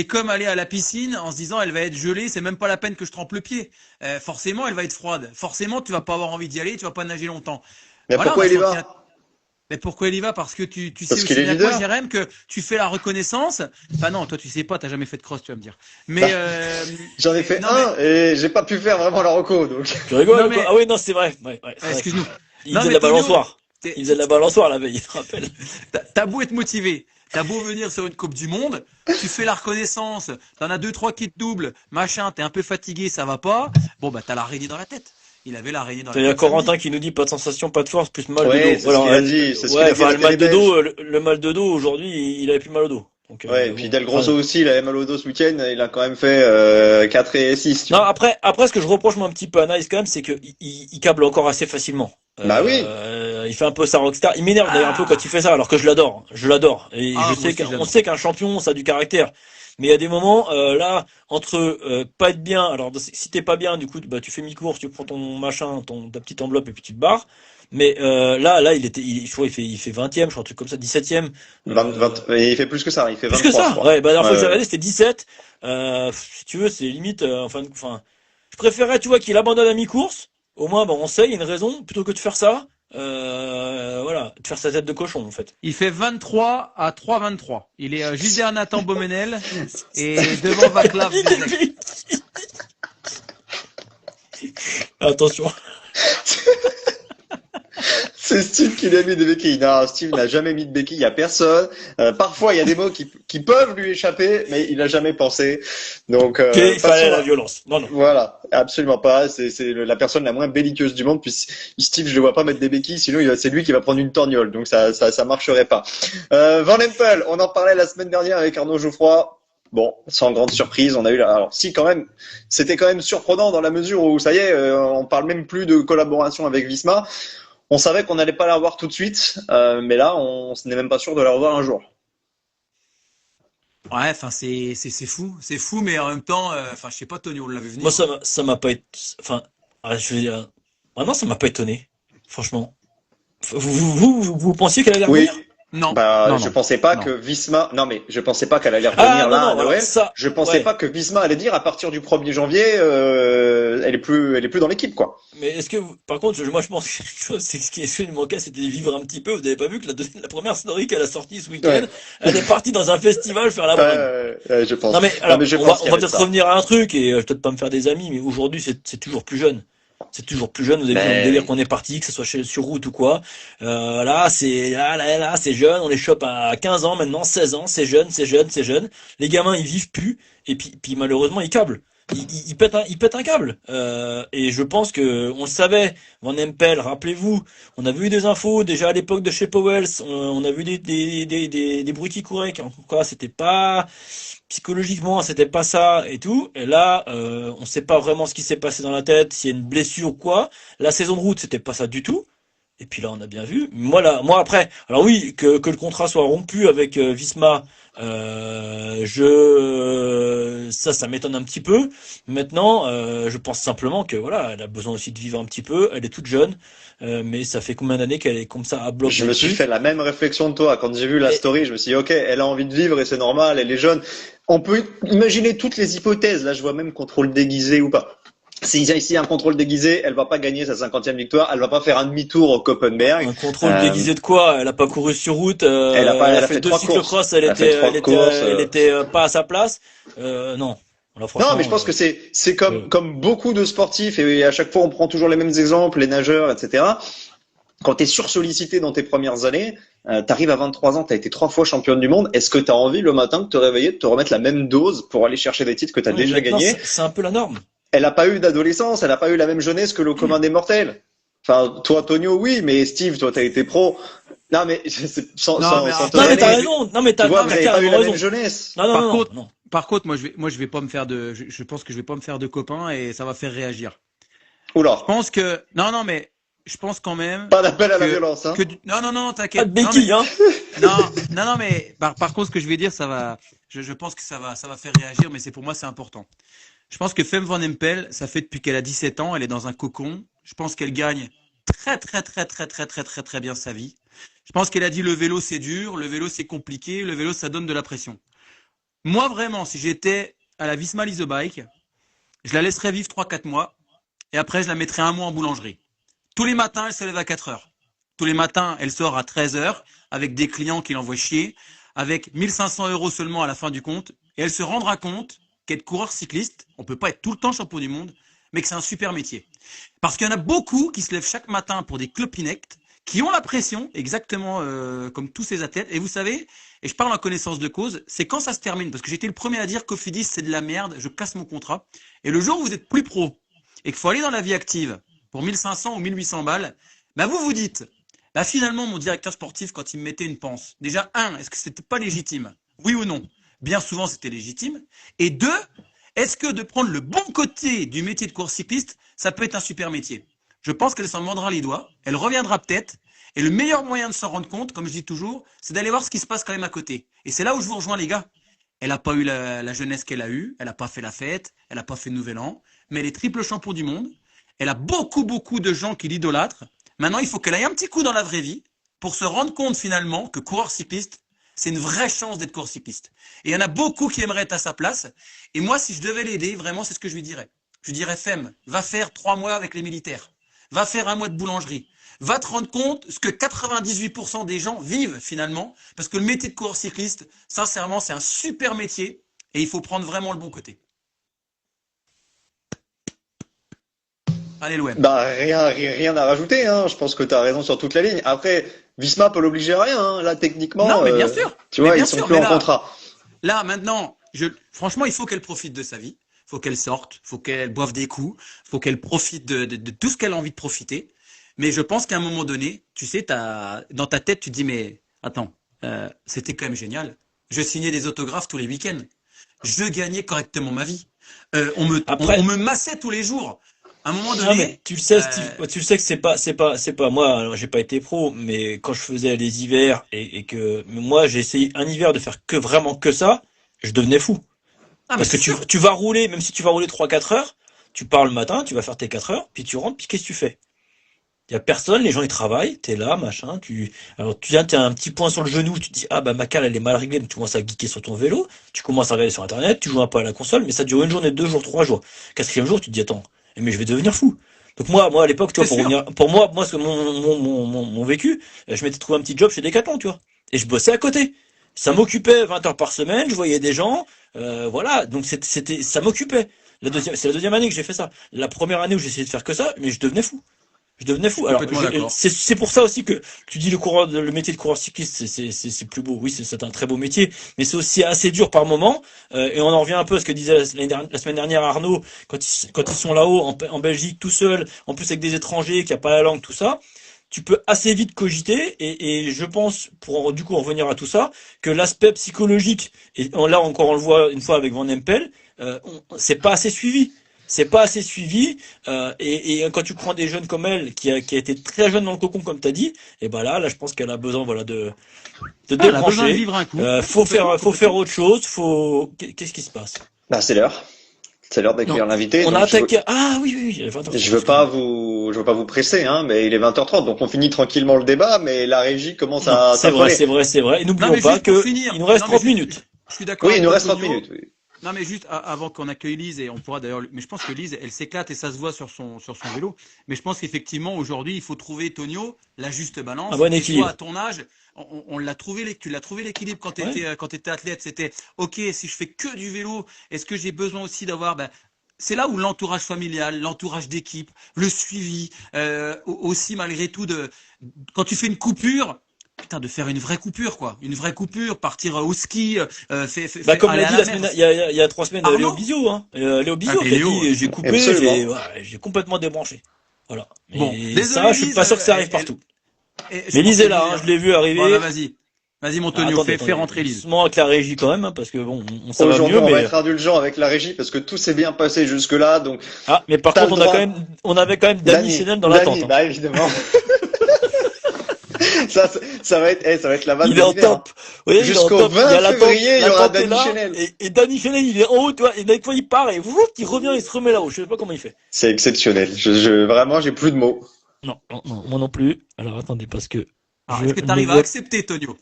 comme aller à la piscine en se disant elle va être gelée, c'est même pas la peine que je trempe le pied. Forcément elle va être froide, forcément tu vas pas avoir envie d'y aller, tu vas pas nager longtemps. Mais Voilà, pourquoi moi il y je m'en va? tiens. Mais pourquoi il y va? Parce que tu sais Parce qu'il aussi est bien que moi, leader. Jérém, que tu fais la reconnaissance. Enfin non, toi tu sais pas, t'as jamais fait de cross, tu vas me dire. Mais Bah, J'en ai fait non un et j'ai pas pu faire vraiment la reco, donc. Tu rigoles non ou quoi? mais Ah oui, non, c'est vrai. Ouais, ouais, c'est vrai. excuse-nous. Il Non faisait de mais la Tonio, balançoire. t'es- Il faisait de la balançoire la veille, il te rappelle. t'as beau être motivé, t'as beau venir sur une Coupe du Monde, tu fais la reconnaissance, t'en as deux trois qui te doublent, machin, t'es un peu fatigué, ça va pas. Bon bah t'as l'araignée dans la tête. Il avait l'araignée dans Il y la a tête samedi. Corentin qui nous dit pas de sensation, pas de force, plus mal de Ouais, dos. c'est ce qu'il a dit, c'est ce qu'il ouais, a dit à enfin, la le mal de télé dos, belge. le mal de dos aujourd'hui, il avait plus mal au dos. Donc, Ouais, et puis bon, Del Grosso enfin, aussi, il avait mal au dos ce week-end, il a quand même fait 4 et 6, tu non, vois. après, ce que je reproche moi un petit peu à Nice quand même, c'est que il câble encore assez facilement. Bah oui. Il fait un peu sa rockstar. Il m'énerve d'ailleurs un peu quand il fait ça, alors que je l'adore. Je l'adore. Et Ah, je moi sais aussi, qu'on j'adore. sait qu'un champion, ça a du caractère. Mais il y a des moments, là, entre pas être bien, alors si t'es pas bien, du coup, bah tu fais mi-course, tu prends ton machin, ta petite enveloppe et puis tu te barres. Mais là, je crois il fait 20e, je crois un truc comme ça, 17e. 20, et il fait plus que ça, il fait Plus que 23, je ça. crois. Ouais, bah la dernière fois que j'ai Ouais, regardé, c'était 17. Si tu veux, c'est limite, enfin, je préférerais, tu vois, qu'il abandonne à mi-course. Au moins, bon, on sait, il y a une raison, plutôt que de faire ça. Voilà, de faire sa tête de cochon, en fait. Il fait 23 à 3,23. Il est juste derrière Nathan Beaumenel et devant Vaclav Vizek. Attention. C'est Steve qui lui a mis des béquilles. Non, Steve n'a jamais mis de béquilles à personne. Parfois, il y a des mots qui peuvent lui échapper, mais il n'a jamais pensé. Donc, Il fallait la passons. violence. Non, non. Voilà, absolument pas. C'est la personne la moins belliqueuse du monde. Puis Steve, je le vois pas mettre des béquilles, sinon c'est lui qui va prendre une torgnole. Donc ça marcherait pas. Van Empel, on en parlait la semaine dernière avec Arnaud Geoffroy. Bon, sans grande surprise, on a eu alors si quand même, c'était quand même surprenant dans la mesure où ça y est, on parle même plus de collaboration avec Visma. On savait qu'on n'allait pas la revoir tout de suite, mais là, on n'est même pas sûr de la revoir un jour. Ouais, enfin c'est fou, mais en même temps, enfin je sais pas, Tony, on l'avait venu. Moi, ça m'a pas été, enfin, je veux dire, vraiment, ça m'a pas étonné. Franchement. Vous pensiez qu'elle allait Oui. revenir? Non, Bah, non, je non. pensais pas Non. que Visma, non mais je pensais pas qu'elle allait Ah, revenir non, là non, à alors Noël. ça, Je pensais ouais. pas que Visma allait dire à partir du 1er janvier, elle est plus dans l'équipe quoi. Mais est-ce que, par contre, moi, je pense que quelque chose, c'est ce qui lui manquait, c'était de vivre un petit peu. Vous n'avez pas vu que la première story qu'elle a sortie ce week-end, Ouais. elle est partie dans un festival faire la brune. Je pense. Non mais Non, alors mais je on pense va qu'il y avait peut-être ça. revenir à un truc et je vais peut-être pas me faire des amis mais aujourd'hui c'est toujours plus jeune. C'est toujours plus jeune, vous avez vu dans le délire qu'on est parti, que ce soit sur route ou quoi. Là, c'est jeune, on les chope à 15 ans maintenant, 16 ans, c'est jeune, c'est jeune, c'est jeune. Les gamins, ils vivent plus, et puis malheureusement, ils câblent. Ils pètent un câble. Et je pense que on le savait. Van Empel, rappelez-vous, on a vu des infos déjà à l'époque de chez Powells. On a vu des bruits qui couraient. Quoi, c'était pas psychologiquement, c'était pas ça et tout. Et là, on sait pas vraiment ce qui s'est passé dans la tête, s'il y a une blessure ou quoi. La saison de route, c'était pas ça du tout. Et puis là, on a bien vu. Moi après, alors oui, que le contrat soit rompu avec Visma, ça m'étonne un petit peu. Maintenant, je pense simplement que voilà, elle a besoin aussi de vivre un petit peu. Elle est toute jeune, mais ça fait combien d'années qu'elle est comme ça à bloc Je me suis là-dessus. fait la même réflexion que toi. Quand j'ai vu la Et, story, je me suis dit, ok, elle a envie de vivre et c'est normal, elle est jeune. On peut imaginer toutes les hypothèses. Là, je vois même contrôle déguisé ou pas. Si ici y a un contrôle déguisé, elle va pas gagner sa 50e victoire, elle va pas faire un demi-tour au Copenberg. un contrôle Euh, déguisé de quoi? Elle a pas couru sur route. elle Elle a a fait fait deux 3 courses. cyclocross. Elle a fait trois courses. Elle était pas à sa place. Non. Alors Non, mais franchement, je pense que c'est euh, comme beaucoup de sportifs et à chaque fois on prend toujours les mêmes exemples, les nageurs, etc. Quand tu es sursollicité dans tes premières années, t'arrives à 23 ans, t'as été 3 fois championne du monde. Est-ce que t'as envie le matin de te réveiller, de te remettre la même dose pour aller chercher des titres que t'as non, mais déjà maintenant, gagnés? c'est un peu la norme. Elle a pas eu d'adolescence, elle a pas eu la même jeunesse que le commun des mortels. Enfin, toi, Tonio, oui, mais Steve, toi, t'as été pro. Non, mais Non, mais sans te Non, mais t'as vanner, raison. Non, mais tu vois, t'as vous avez pas eu carrément la raison. même jeunesse. Non, non, Par non, contre, non. par contre, moi, je vais pas me faire je pense que je vais pas me faire de copains et ça va faire réagir. Oula, Je pense que, non, mais je pense quand même pas d'appel à la que, violence, hein. non, Pas t'inquiète. de béquilles, hein. Non, mais par contre, ce que je vais dire, je pense que ça va faire réagir, mais pour moi, c'est important. Je pense que Fem Van Empel, ça fait depuis qu'elle a 17 ans, elle est dans un cocon. Je pense qu'elle gagne très bien sa vie. Je pense qu'elle a dit le vélo c'est dur, le vélo c'est compliqué, le vélo ça donne de la pression. Moi vraiment, si j'étais à la Visma Lease a Bike, je la laisserais vivre 3 4 mois et après je la mettrais un mois en boulangerie. Tous les matins, elle se lève à 4 heures. Tous les matins, elle sort à 13 heures avec des clients qui l'envoient chier, avec 1500 € seulement à la fin du compte et elle se rendra compte qu'être coureur cycliste, on peut pas être tout le temps champion du monde, mais que c'est un super métier. Parce qu'il y en a beaucoup qui se lèvent chaque matin pour des clopinectes, qui ont la pression, exactement comme tous ces athlètes. Et vous savez, et je parle en connaissance de cause, c'est quand ça se termine. Parce que j'étais le premier à dire Cofidis, c'est de la merde, je casse mon contrat. Et le jour où vous êtes plus pro et qu'il faut aller dans la vie active pour 1500 ou 1800 balles, bah vous vous dites, bah finalement, mon directeur sportif, quand il me mettait une panse, déjà, est-ce que c'était pas légitime? Oui ou non? Bien souvent, c'était légitime. Et deux, est-ce que de prendre le bon côté du métier de course cycliste, ça peut être un super métier? Je pense qu'elle s'en mordra les doigts, elle reviendra peut-être, et le meilleur moyen de s'en rendre compte, comme je dis toujours, c'est d'aller voir ce qui se passe quand même à côté. Et c'est là où je vous rejoins les gars. Elle n'a pas eu la jeunesse qu'elle a eue, elle n'a pas fait la fête, elle n'a pas fait le nouvel an, mais elle est triple champion du monde, elle a beaucoup de gens qui l'idolâtrent. Maintenant, il faut qu'elle aille un petit coup dans la vraie vie pour se rendre compte finalement que coureur cycliste, c'est une vraie chance d'être coureur cycliste. Et il y en a beaucoup qui aimeraient être à sa place. Et moi, si je devais l'aider, vraiment, c'est ce que je lui dirais. Je lui dirais, Femme, va faire 3 mois avec les militaires. Va faire 1 mois de boulangerie. Va te rendre compte ce que 98% des gens vivent finalement. Parce que le métier de coureur cycliste, sincèrement, c'est un super métier. Et il faut prendre vraiment le bon côté. Allez, l'OM. Bah, rien à rajouter, hein. Je pense que t'as raison sur toute la ligne. Après, Visma peut l'obliger à rien, hein. Là, techniquement, Non, mais bien sûr. tu Mais vois, bien ils sont sûr, plus mais en là, contrat. Là, maintenant, franchement, il faut qu'elle profite de sa vie. Il faut qu'elle sorte. Il faut qu'elle boive des coups. Il faut qu'elle profite de tout ce qu'elle a envie de profiter. Mais je pense qu'à un moment donné, tu sais, dans ta tête, tu te dis, mais attends, c'était quand même génial. Je signais des autographes tous les week-ends. Je gagnais correctement ma vie. On Après, me massait tous les jours. À un moment non, mais donné, tu le sais, Steve, tu le sais que c'est pas moi. Alors, j'ai pas été pro, mais quand je faisais les hivers et que moi, j'ai essayé un hiver de faire vraiment que ça, je devenais fou. ah, mais Parce que c'est sûr. tu vas rouler, même si tu vas rouler 3 4 heures, tu pars le matin, tu vas faire tes 4 heures, puis tu rentres, puis qu'est-ce que tu fais? Il y a personne, les gens ils travaillent, t'es là, machin, alors tu viens, t'as un petit point sur le genou, tu te dis, ah bah ma cale elle est mal réglée, donc tu commences à geeker sur ton vélo, tu commences à regarder sur internet, tu joues un peu à la console, mais ça dure une journée, 2 jours, 3 jours. 4e jour, tu te dis, attends, mais je vais devenir fou. Donc moi à l'époque, tu C'est vois, sûr. pour moi, ce que mon vécu, je m'étais trouvé un petit job chez Decathlon, tu vois. Et je bossais à côté. Ça m'occupait 20 heures par semaine, je voyais des gens, voilà, donc ça m'occupait. C'est la deuxième année que j'ai fait ça. La première année où j'ai essayé de faire que ça, mais je devenais fou. Je devenais fou. Alors, Complètement d'accord. c'est pour ça aussi que tu dis le métier de coureur cycliste, c'est plus beau. Oui, c'est un très beau métier, mais c'est aussi assez dur par moment. Et on en revient un peu à ce que disait la semaine dernière Arnaud, quand ils sont là-haut en Belgique tout seuls, en plus avec des étrangers qui a pas la langue, tout ça. Tu peux assez vite cogiter et je pense, pour du coup en revenir à tout ça, que l'aspect psychologique, et là encore on le voit une fois avec Van Empel, c'est pas assez suivi. C'est pas assez suivi et quand tu prends des jeunes comme elle qui a été très jeune dans le cocon comme t'as dit, et ben là je pense qu'elle a besoin voilà de Elle a besoin de débrancher. vivre un coup. Faut faire autre chose. Qu'est-ce qui se passe? Bah, c'est l'heure. C'est l'heure d'accueillir Non, l'invité. on a Donc, attaqué. Ah oui oui, il est 20h30. je veux pas vous presser, hein, mais il est 20h30, donc on finit tranquillement le débat, mais la régie commence Non, à c'est vrai, s'affoler. c'est vrai. Et Non, n'oublions mais pas juste pour que finir. il nous reste Non, mais 30 minutes. Je suis d'accord. Oui, il nous avec reste 30 Antonio. minutes. Oui. Non, mais juste avant qu'on accueille Lise, et on pourra d'ailleurs, mais je pense que Lise, elle s'éclate et ça se voit sur son vélo. Mais je pense qu'effectivement, aujourd'hui, il faut trouver, Tonio, la juste balance. Un bon Et équilibre. toi, à ton âge, on l'a trouvé, tu l'as trouvé l'équilibre quand t'étais athlète. C'était, OK, si je fais que du vélo, est-ce que j'ai besoin aussi d'avoir, c'est là où l'entourage familial, l'entourage d'équipe, le suivi, aussi malgré tout quand tu fais une coupure, putain, de faire une vraie coupure, quoi. Une vraie coupure, partir au ski, Comme aller l'a à dit la la semaine, mer. il y a 3 semaines, Arnaud Léo Bizot, hein. Léo Bizot mais qui a Léo, dit j'ai coupé, absolument. j'ai complètement débranché. Voilà. Bon, Et désolé, ça, je suis pas Lise, sûr que ça arrive partout. je Mais pense Lise est que là, hein, je l'ai vu arriver. Bon, vas-y. Vas-y, mon Tonio, Attendez, fais rentrer Lise. doucement avec la régie quand même, hein, parce que bon, ça va Aujourd'hui, mieux, on va mais être indulgent avec la régie parce que tout s'est bien passé jusque-là, donc mais par t'as contre, le droit. on avait quand même Dany Chenel dans l'attente. Hein. Bah évidemment. ça va être la vanne Il est en de l'hiver, top. Oui, il est en Jusqu'au top. 20 Il y a l'attente, février, il y aura l'attente est Dany là, Chenel. et Dany Chenel, il est en haut, tu vois, et des fois il part et il revient, il se remet là-haut. Je sais pas comment il fait. C'est exceptionnel. Vraiment, j'ai plus de mots. Non, moi non plus. Alors attendez, parce que Alors, je est-ce que ne tu arrives à vois- accepter, Tonio?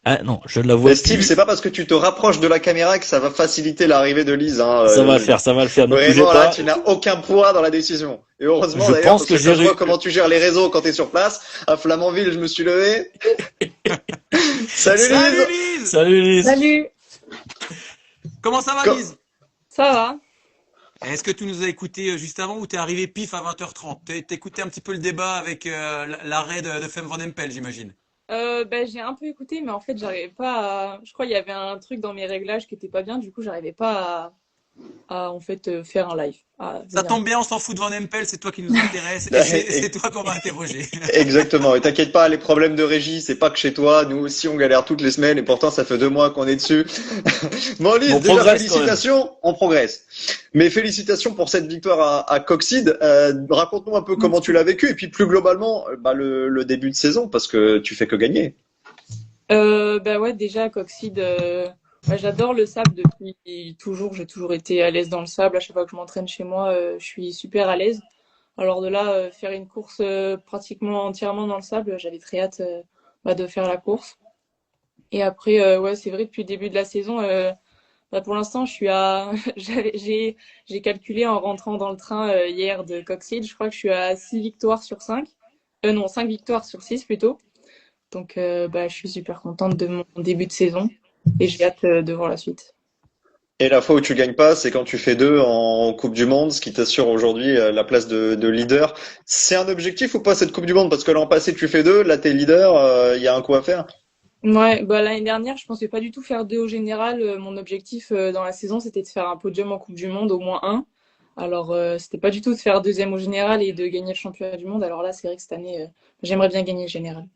Ah non, je ne la vois Steve, plus. c'est pas parce que tu te rapproches de la caméra que ça va faciliter l'arrivée de Lise, hein. Ça va le faire, ça va le faire. Ne bougez Vraiment, là, pas. tu n'as aucun poids dans la décision. Et heureusement, Je d'ailleurs, pense parce que que j'ai quand je vois réu- comment tu gères les réseaux quand t'es sur place. À Flamanville, je me suis levé. Salut Lise! Salut, Lise! Salut Lise. Salut, Comment ça va, Co- Lise? ça va? Est-ce que tu nous as écouté juste avant ou t'es arrivé pif à 20h30? T'as écouté un petit peu le débat avec l'arrêt de Fem Van Empel, j'imagine. J'ai un peu écouté, mais en fait, j'arrivais pas à... Je crois qu'il y avait un truc dans mes réglages qui était pas bien, du coup, j'arrivais pas à en fait, faire un live. Ça tombe bien, on s'en fout de Van Empel, c'est toi qui nous intéresse et c'est toi qu'on va interroger. Exactement. Et t'inquiète pas, les problèmes de régie, c'est pas que chez toi. Nous aussi, on galère toutes les semaines et pourtant, ça fait 2 mois qu'on est dessus. Bon, Lise, On déjà, progresse félicitations. On progresse. Mais félicitations pour cette victoire à Coxide. Raconte-nous un peu comment tu l'as vécu et puis plus globalement, le début de saison parce que tu fais que gagner. Ouais, déjà, Coxide, j'adore le sable depuis toujours. J'ai toujours été à l'aise dans le sable. À chaque fois que je m'entraîne chez moi, je suis super à l'aise. Alors de là, faire une course pratiquement entièrement dans le sable, j'avais très hâte de faire la course. Et après, c'est vrai, depuis le début de la saison, pour l'instant, je suis à... j'ai calculé en rentrant dans le train hier de Coxide, je crois que je suis à 6 victoires sur 5. Non, 5 victoires sur 6 plutôt. Donc, je suis super contente de mon début de saison et j'ai hâte de voir la suite. Et la fois où tu gagnes pas, c'est quand tu fais 2 en Coupe du Monde, ce qui t'assure aujourd'hui la place de leader. C'est un objectif ou pas cette Coupe du Monde? Parce que l'an passé tu fais 2, là t'es leader, il y a un coup à faire. Ouais, l'année dernière, je pensais pas du tout faire 2 au général. Mon objectif dans la saison, c'était de faire un podium en Coupe du Monde, au moins un. Alors, c'était pas du tout de faire 2e au général et de gagner le championnat du monde. Alors là, c'est vrai que cette année, j'aimerais bien gagner le général.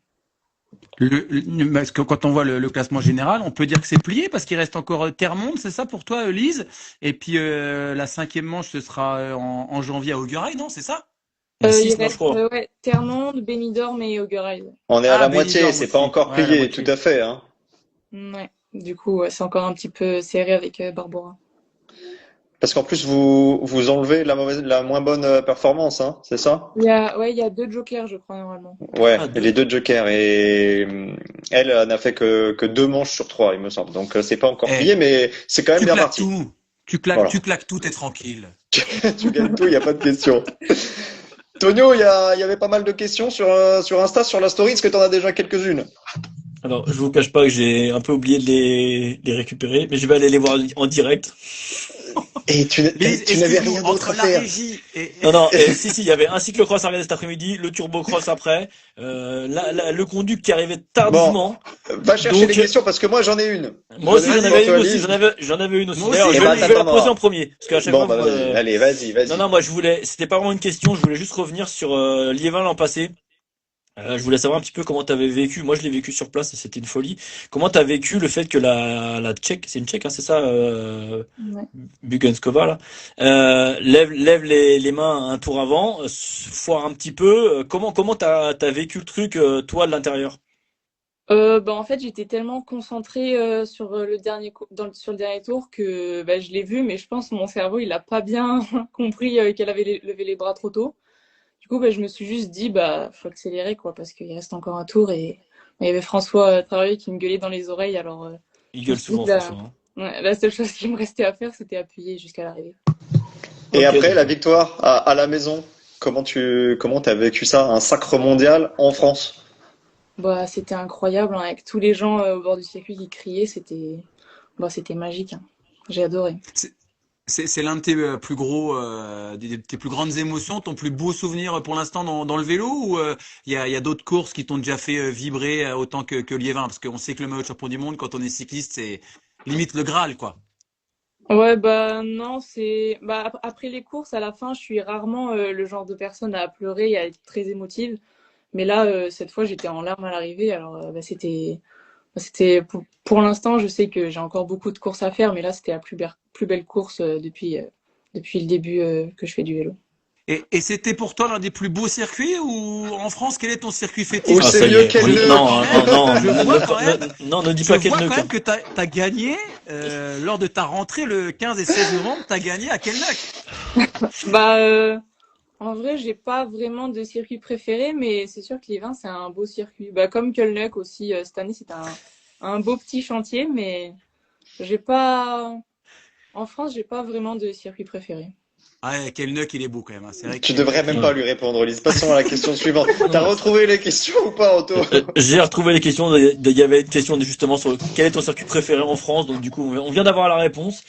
Parce que quand on voit le classement général, on peut dire que c'est plié parce qu'il reste encore Terre-Monde, c'est ça pour toi, Lise? Et puis la 5e manche, ce sera en janvier à Augurail, non? C'est ça? Il y a 6, Il non, je reste crois. Terre-Monde, Benidorm et Augurail. On est à la Benidorm moitié, c'est aussi. pas encore Ouais, à la plié, moitié. tout à fait, hein. Ouais. Du coup, c'est encore un petit peu serré avec Barbara. Parce qu'en plus vous enlevez la moins bonne performance, hein, c'est ça? Il y a 2 jokers, je crois, normalement. Ouais, Ah, 2. les 2 jokers et elle n'a fait que 2 manches sur 3, il me semble. Donc c'est pas encore Eh, plié, mais c'est quand même Tu bien claques parti. tout. Voilà. Tu claques tout, t'es tranquille. Tu gagnes tout, il n'y a pas de question. Tonio, il y avait pas mal de questions sur Insta, sur la story. Est-ce que tu en as déjà quelques-unes? Alors, je vous cache pas que j'ai un peu oublié de les récupérer, mais je vais aller les voir en direct. Et tu n'avais rien d'autre à Entre la faire. régie Non, si, il y avait un cyclocross à regarder cet après-midi, le turbocross après, le conduct qui arrivait Bon, tardivement. va chercher les Donc, questions parce que moi j'en ai une. moi aussi, j'en pour avais une toi, aussi, Lise. j'en avais une aussi. Moi aussi, D'ailleurs, Eh je ben, vais la t'attends. poser en premier, parce qu'à chaque Bon, fois, bah vas-y, allez, vas-y. non, moi, c'était pas vraiment une question, je voulais juste revenir sur Liévin l'an passé. Je voulais savoir un petit peu comment t'avais vécu. Moi, je l'ai vécu sur place et c'était une folie. Comment t'as vécu le fait que la Tchèque, c'est une Tchèque, hein, c'est ça, Ouais. Bugenskova là, lève les mains un tour avant, foire un petit peu. Comment t'as vécu le truc, toi, de l'intérieur? Bah, en fait, j'étais tellement concentrée sur le sur le dernier tour que bah, je l'ai vu, mais je pense que mon cerveau, il a pas bien compris qu'elle avait levé les bras trop tôt. Du coup, bah, je me suis juste dit, bah, faut accélérer, quoi, parce qu'il reste encore un tour et il y avait François Traoré qui me gueulait dans les oreilles, alors Il je me gueule suis dit, souvent, bah, François, hein. ouais, la seule chose qui me restait à faire, c'était appuyer jusqu'à l'arrivée. Et Ok, après la d'accord. victoire à la maison, comment t'as vécu ça, un sacre mondial en France? Bah, c'était incroyable, hein, avec tous les gens au bord du circuit qui criaient, c'était magique, hein. J'ai adoré. c'est c'est l'un de tes plus gros, tes plus grandes émotions, ton plus beau souvenir pour l'instant dans le vélo ou il y a d'autres courses qui t'ont déjà fait vibrer autant que Liévin? Parce qu'on sait que le maillot de champion du monde, quand on est cycliste, c'est limite le Graal, quoi. Ouais, bah non, après les courses, à la fin, je suis rarement le genre de personne à pleurer et à être très émotive. Mais là, cette fois, j'étais en larmes à l'arrivée. Alors, c'était pour l'instant, je sais que j'ai encore beaucoup de courses à faire, mais là, c'était la plus belle course depuis le début que je fais du vélo. Et c'était pour toi l'un des plus beaux circuits ou en France, quel est ton circuit Ou fétiche? Ah, Parce c'est ça que y mieux est. qu'elle Oui, je vois ne. quand non, même, je vois quand même, non, ne dis je pas quel vois quand neuque, même hein. que t'as gagné lors de ta rentrée le 15 et 16 novembre, t'as gagné à Kellnuck. Bah, en vrai, j'ai pas vraiment de circuit préféré, mais c'est sûr que les vins, c'est un beau circuit. Bah, comme Kölnec aussi, cette année, c'était un beau petit chantier, mais j'ai pas, en France, j'ai pas vraiment de circuit préféré. Ah, ouais, Kellnuck, il est beau quand même, hein. C'est vrai que Tu devrais Kellnuck, même il pas Ouais. lui répondre, Lise. Passons à la question suivante. T'as Non. retrouvé les questions ou pas, Otto? J'ai retrouvé les questions. Il y avait une question justement sur quel est ton circuit préféré en France. Donc du coup, on vient d'avoir la réponse.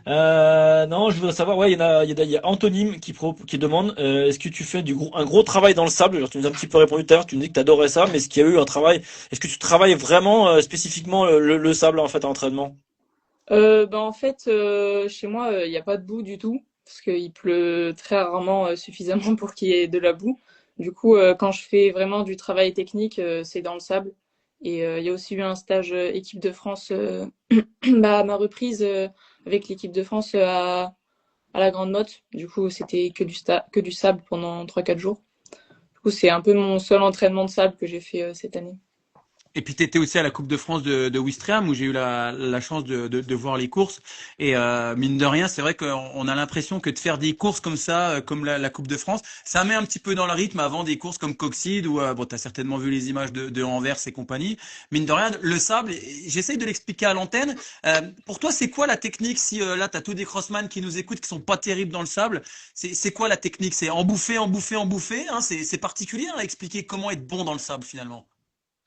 Non, je voudrais savoir. Ouais, il y a Antonine qui demande est-ce que tu fais un gros travail dans le sable? Alors, tu nous as un petit peu répondu tout à l'heure. Tu nous dis que tu adorais ça, mais est-ce qu'il y a eu un travail? Est-ce que tu travailles vraiment spécifiquement le sable en fait à entraînement? Bah, en fait, chez moi, il n'y a pas de boue du tout, parce qu'il pleut très rarement suffisamment pour qu'il y ait de la boue. Du coup, quand je fais vraiment du travail technique, c'est dans le sable. Et il y a aussi eu un stage équipe de France, bah, à ma reprise avec l'équipe de France à la Grande Motte. Du coup, c'était que du sable pendant 3 4 jours. Du coup, c'est un peu mon seul entraînement de sable que j'ai fait cette année. Et puis tu étais aussi à la Coupe de France de Ouistreham où j'ai eu la chance de voir les courses. Et mine de rien, c'est vrai qu'on a l'impression que de faire des courses comme ça, comme la Coupe de France, ça met un petit peu dans le rythme avant des courses comme Coxide ou bon, tu as certainement vu les images de Anvers et compagnie. Mine de rien, le sable, et j'essaye de l'expliquer à l'antenne. Pour toi, c'est quoi la technique si là, tu as tous des crossman qui nous écoutent qui sont pas terribles dans le sable? C'est quoi la technique? C'est en bouffer, en bouffer, en bouffer, hein, c'est particulier hein, à expliquer comment être bon dans le sable finalement.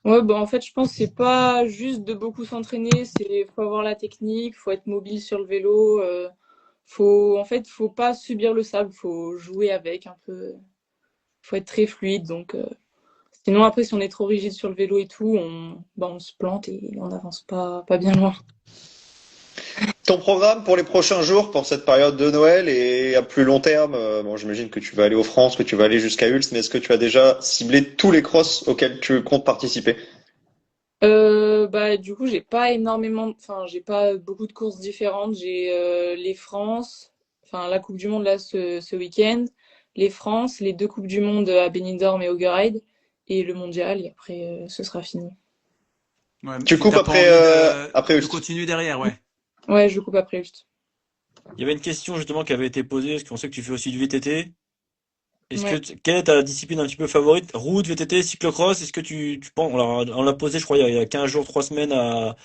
Ouais, bah en fait, je pense que c'est pas juste de beaucoup s'entraîner, faut avoir la technique, faut être mobile sur le vélo, faut pas subir le sable, faut jouer avec un peu, faut être très fluide. Donc, sinon après, si on est trop rigide sur le vélo et tout, on se plante et on n'avance pas bien loin. Ton programme pour les prochains jours, pour cette période de Noël et à plus long terme, bon, j'imagine que tu vas aller aux France, que tu vas aller jusqu'à Ulst, mais est-ce que tu as déjà ciblé tous les crosses auxquels tu comptes participer? Bah du coup, j'ai pas beaucoup de courses différentes. J'ai les France, enfin la Coupe du Monde là ce week-end, les France, les 2 Coupes du Monde à Benidorm et Haugeride et le Mondial. Et après, ce sera fini. Ouais, Tu puis coupes t'as pas après, envie après de Ulst. continuer derrière, ouais. Ouais, je coupe après juste. Il y avait une question justement qui avait été posée parce qu'on sait que tu fais aussi du VTT. Ouais. Quelle est ta discipline un petit peu favorite? Route, VTT, cyclocross? Est-ce que tu penses, on l'a posé, je crois, il y a 15 jours, 3 semaines à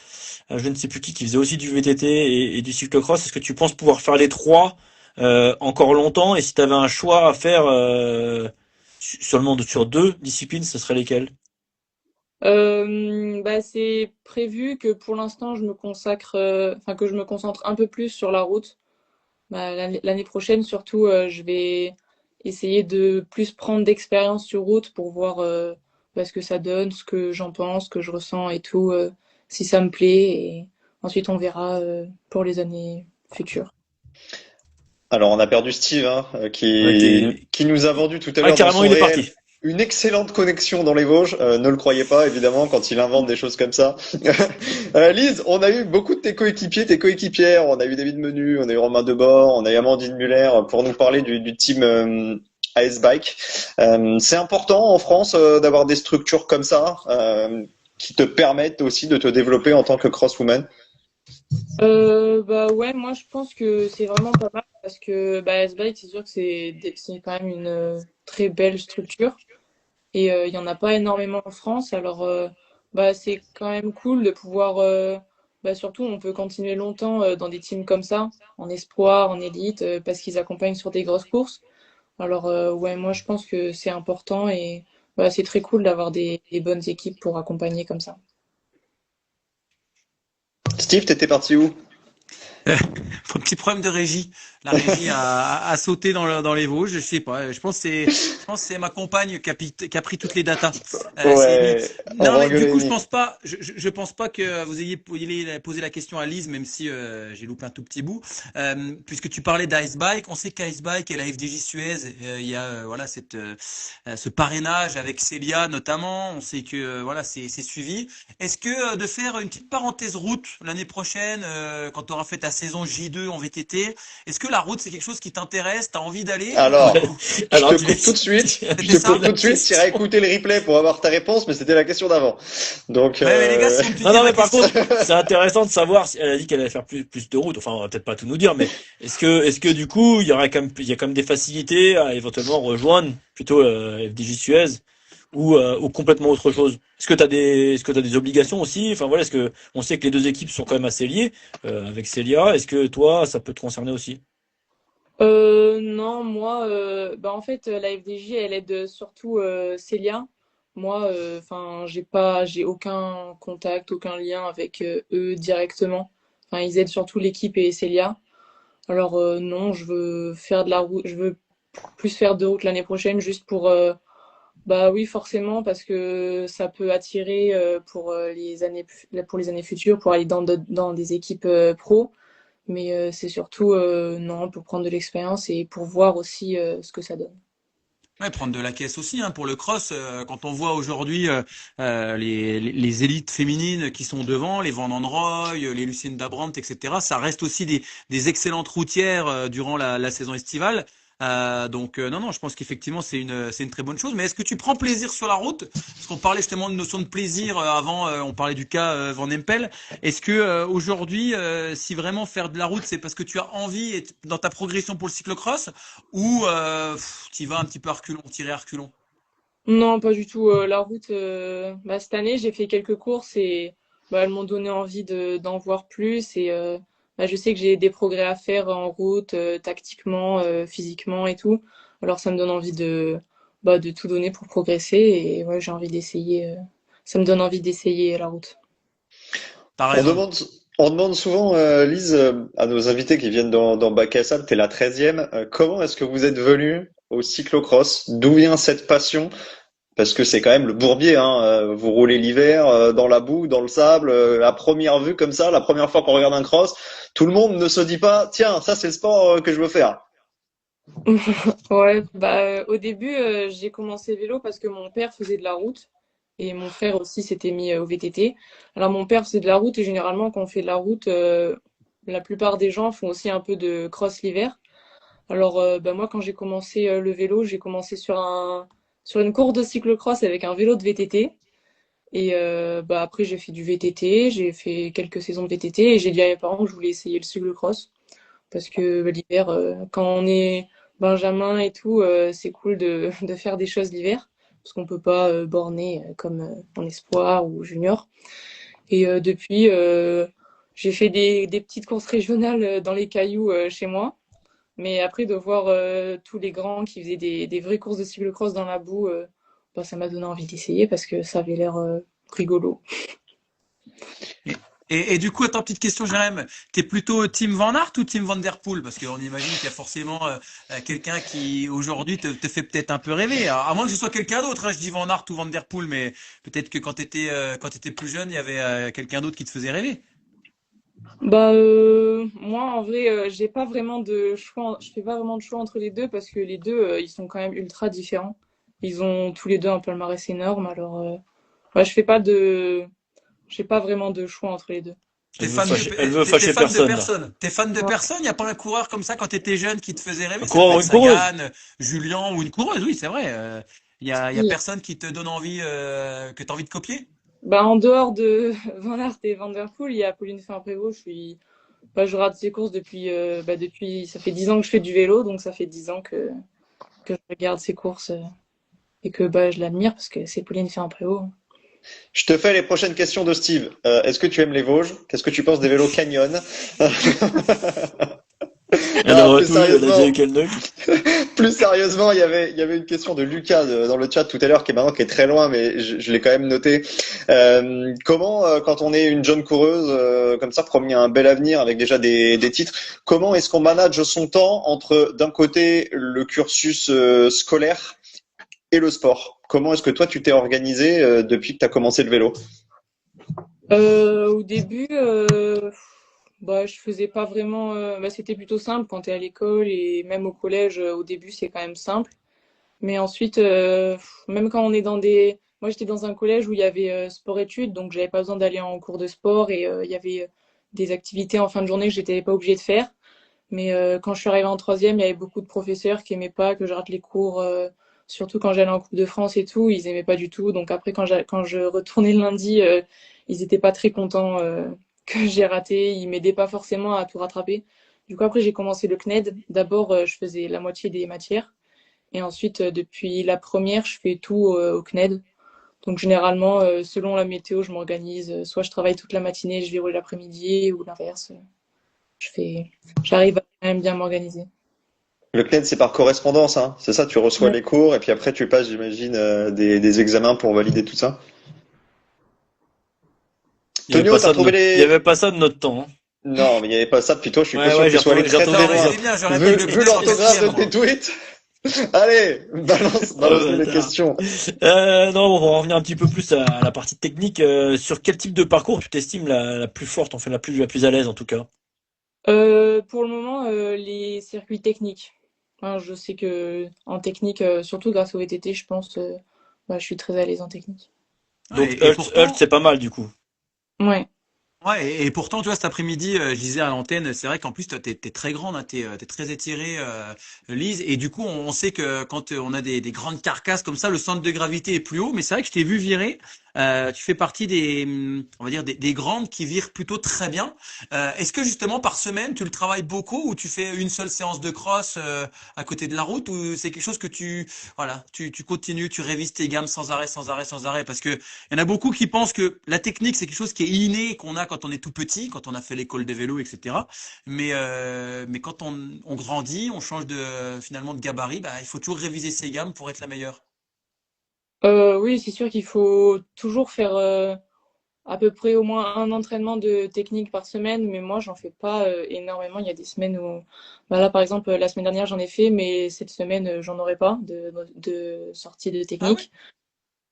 je ne sais plus qui faisait aussi du VTT et du cyclocross. Est-ce que tu penses pouvoir faire les trois, encore longtemps? Et si tu avais un choix à faire, seulement sur deux disciplines, ce serait lesquelles? Bah c'est prévu que pour l'instant je me consacre, enfin que je me concentre un peu plus sur la route. bah, l'année prochaine, surtout, je vais essayer de plus prendre d'expérience sur route pour voir bah, ce que ça donne, ce que j'en pense, ce que je ressens et tout, si ça me plaît. Et ensuite, on verra pour les années futures. Alors, on a perdu Steve, hein, Ouais, qui nous a vendu tout à ouais, l'heure dans carrément, son il est réel parti. une excellente connexion dans les Vosges. Ne le croyez pas, évidemment, quand il invente des choses comme ça. Lise, on a eu beaucoup de tes coéquipiers, tes coéquipières. On a eu David Menu, on a eu Romain Debord, on a eu Amandine Muller pour nous parler du team AS Bike. C'est important en France d'avoir des structures comme ça qui te permettent aussi de te développer en tant que crosswoman. Bah ouais, moi je pense que c'est vraiment pas mal parce que bah, S-Bike, c'est sûr que c'est quand même une très belle structure et il y en a pas énormément en France. Alors bah c'est quand même cool de pouvoir bah surtout on peut continuer longtemps dans des teams comme ça, en espoir, en élite, parce qu'ils accompagnent sur des grosses courses. Alors ouais, moi je pense que c'est important et bah, c'est très cool d'avoir des bonnes équipes pour accompagner comme ça. Steve, t'étais parti où? Un petit problème de régie. La régie a sauté dans les Vosges. Je sais pas. Je pense que c'est ma compagne qui a pris toutes les datas. C'est Émilie. Ouais, on Non, va mais du engueuler coup, Amy. je pense pas que vous ayez posé la question à Lise, même si j'ai loupé un tout petit bout. Puisque tu parlais d'Ice Bike, on sait qu'Ice Bike et la FDJ Suez, il y a voilà ce parrainage avec Célia notamment. On sait que voilà c'est suivi. Est-ce que de faire une petite parenthèse route l'année prochaine, quand tu auras fait ta saison J2 en VTT, est-ce que la route c'est quelque chose qui t'intéresse? T'as envie d'aller Alors, je Alors, te coupe tout de suite. Je C'était te coupe ça? tout de suite. Tu iras écouter le replay pour avoir ta réponse, mais c'était la question d'avant. Donc, Ouais, mais les gars, si on me Non, dire non, la mais par question. contre, c'est intéressant de savoir si elle a dit qu'elle allait faire plus de routes. Enfin, on va peut-être pas tout nous dire, mais est-ce que du coup, il y a quand même des facilités à éventuellement rejoindre plutôt FDJ Suez ou complètement autre chose? Est-ce que t'as des obligations aussi? Enfin voilà, est-ce que on sait que les deux équipes sont quand même assez liées avec Célia. Est-ce que toi, ça peut te concerner aussi? Non, moi, bah en fait, la FDJ, elle aide surtout Célia. Moi, enfin, j'ai aucun contact, aucun lien avec eux directement. Enfin, ils aident surtout l'équipe et Célia. Alors non, je veux faire de la route, je veux plus faire de route l'année prochaine, juste pour, bah oui, forcément, parce que ça peut attirer pour les années futures, pour aller dans des équipes pro. Mais c'est surtout non pour prendre de l'expérience et pour voir aussi ce que ça donne. Ouais, prendre de la caisse aussi hein, pour le cross. Quand on voit aujourd'hui les élites féminines qui sont devant, les Van Androoy, les Lucinda Brandt, etc. Ça reste aussi des excellentes routières durant la saison estivale. Donc non, non, je pense qu'effectivement c'est une très bonne chose. Mais est-ce que tu prends plaisir sur la route? Parce qu'on parlait justement de notion de plaisir avant. On parlait du cas Van Empel. Est-ce que aujourd'hui, si vraiment faire de la route, c'est parce que tu as envie et dans ta progression pour le cyclocross, ou tu y vas un petit peu à reculons, tirer à reculons? Non, pas du tout. La route, bah, cette année, j'ai fait quelques courses et bah, elles m'ont donné envie d'en voir plus. Et bah, je sais que j'ai des progrès à faire en route, tactiquement, physiquement et tout. Alors ça me donne envie de tout donner pour progresser. Et ouais, j'ai envie d'essayer. Ça me donne envie d'essayer la route. T'as on raison. demande, on demande souvent, Lise, à nos invités qui viennent dans Bac à Sable, t'es la 13e. Comment est-ce que vous êtes venu au cyclocross? D'où vient cette passion? Parce que c'est quand même le bourbier, hein. Vous roulez l'hiver dans la boue, dans le sable, à première vue comme ça, la première fois qu'on regarde un cross, tout le monde ne se dit pas, tiens, ça c'est le sport que je veux faire. Ouais, bah au début j'ai commencé le vélo parce que mon père faisait de la route et mon frère aussi s'était mis au VTT. Alors mon père faisait de la route et généralement quand on fait de la route, la plupart des gens font aussi un peu de cross l'hiver. Alors bah moi quand j'ai commencé le vélo, j'ai commencé sur une course de cyclocross avec un vélo de VTT et bah après j'ai fait du VTT, j'ai fait quelques saisons de VTT et j'ai dit à mes parents que je voulais essayer le cyclocross parce que bah, l'hiver, quand on est Benjamin et tout, c'est cool de faire des choses l'hiver, parce qu'on peut pas borner comme en espoir ou junior. Et depuis, j'ai fait des petites courses régionales dans les cailloux chez moi. Mais après, de voir tous les grands qui faisaient des vraies courses de cyclocross dans la boue, bah, ça m'a donné envie d'essayer parce que ça avait l'air rigolo. Et du coup, attends, petite question, Jérém. T'es plutôt Team Van Aert ou Team Van Der Poel? Parce qu'on imagine qu'il y a forcément quelqu'un qui, aujourd'hui, te fait peut-être un peu rêver. À moins que ce soit quelqu'un d'autre, hein. Je dis Van Aert ou Van Der Poel, mais peut-être que quand t'étais plus jeune, il y avait quelqu'un d'autre qui te faisait rêver. Bah moi en vrai j'ai pas vraiment de choix, je fais pas vraiment de choix entre les deux parce que les deux ils sont quand même ultra différents. Ils ont tous les deux un palmarès énorme alors ouais, j'ai pas vraiment de choix entre les deux. Elle veut T'es fâcher fan de personne, là. personne. T'es fan de Ouais. personne. Y a pas un coureur comme ça quand t'étais jeune qui te faisait rêver? Un Ça peut coureur ou être une coureuse? Sagan, Julien ou une coureuse. Oui, c'est vrai. Y a Si. personne qui te donne envie, que t'as envie de copier? Bah en dehors de Van Aert et Van Der Poel, il y a Pauline Ferrand-Prévot, je rate ses courses depuis ça fait 10 ans que je fais du vélo donc ça fait 10 ans que je regarde ses courses et que bah je l'admire parce que c'est Pauline Ferrand-Prévot. Je te fais les prochaines questions de Steve. Est-ce que tu aimes les Vosges? Qu'est-ce que tu penses des vélos Canyon? Elle Non, aurait plus tout eu, elle a déjà sérieusement, eu Kellogg. plus sérieusement, il y avait une question de Lucas dans le chat tout à l'heure qui est très loin, mais je l'ai quand même noté. Comment, quand on est une jeune coureuse comme ça, promis à un bel avenir avec déjà des titres, comment est-ce qu'on manage son temps entre d'un côté le cursus scolaire et le sport? Comment est-ce que toi tu t'es organisé depuis que tu as commencé le vélo? Au début, bah, je faisais pas vraiment. Bah, c'était plutôt simple quand tu es à l'école et même au collège. Au début, c'est quand même simple. Mais ensuite, même quand on est dans des. Moi, j'étais dans un collège où il y avait sport-études, donc j'avais pas besoin d'aller en cours de sport et il y avait des activités en fin de journée que j'étais pas obligée de faire. Mais quand je suis arrivée en troisième, il y avait beaucoup de professeurs qui aimaient pas que je rate les cours, surtout quand j'allais en Coupe de France et tout, ils aimaient pas du tout. Donc après, quand je retournais le lundi, ils étaient pas très contents que j'ai raté. Ils m'aidaient pas forcément à tout rattraper. Du coup, après, j'ai commencé le CNED. D'abord, je faisais la moitié des matières. Et ensuite, depuis la première, je fais tout au CNED. Donc généralement, selon la météo, je m'organise. Soit je travaille toute la matinée, je verrouille l'après-midi, ou l'inverse. Je fais, J'arrive à quand même bien m'organiser. Le CNED, c'est par correspondance, hein. C'est ça, tu reçois Ouais. les cours et puis après tu passes, j'imagine, des examens pour valider tout ça. Tonio, t'as trouvé Il y les... avait pas ça de notre temps, hein. Non, mais il n'y avait pas ça depuis toi, je suis pas Ouais, sûr ouais, que tu sois allé j'ai très retrouvé très les Non, loin. c'est bien, je Vu, répète le vu CNED en l'orthographe de quatrième, tes moi. tweets, allez, Oh, balance les bâtard. questions. Non, on va revenir un petit peu plus à la partie technique. Sur quel type de parcours tu t'estimes la plus forte, enfin la plus à l'aise en tout cas? Pour le moment, les circuits techniques. Enfin, je sais que en technique, surtout grâce au VTT, je pense, bah, je suis très à l'aise en technique. Donc Ouais, et Hult, pourtant, c'est pas mal du coup. Ouais. ouais, et pourtant, tu vois, cet après-midi, je disais à l'antenne, c'est vrai qu'en plus, toi, t'es très grande, hein, t'es très étirée, Lise, et du coup, on sait que quand on a des grandes carcasses comme ça, le centre de gravité est plus haut, mais c'est vrai que je t'ai vu virer. Tu fais partie on va dire, des grandes qui virent plutôt très bien. Est-ce que justement, par semaine, tu le travailles beaucoup ou tu fais une seule séance de cross à côté de la route, ou c'est quelque chose que voilà, tu continues, tu révises tes gammes sans arrêt, sans arrêt, sans arrêt, parce que il y en a beaucoup qui pensent que la technique, c'est quelque chose qui est inné, qu'on a quand on est tout petit, quand on a fait l'école des vélos, etc. Mais quand on grandit, on change finalement de gabarit, bah, il faut toujours réviser ses gammes pour être la meilleure. Oui, c'est sûr qu'il faut toujours faire à peu près au moins un entraînement de technique par semaine, mais moi, j'en fais pas énormément. Il y a des semaines où, bah là, par exemple, la semaine dernière, j'en ai fait, mais cette semaine, j'en aurai pas de sortie de Ah ouais? technique.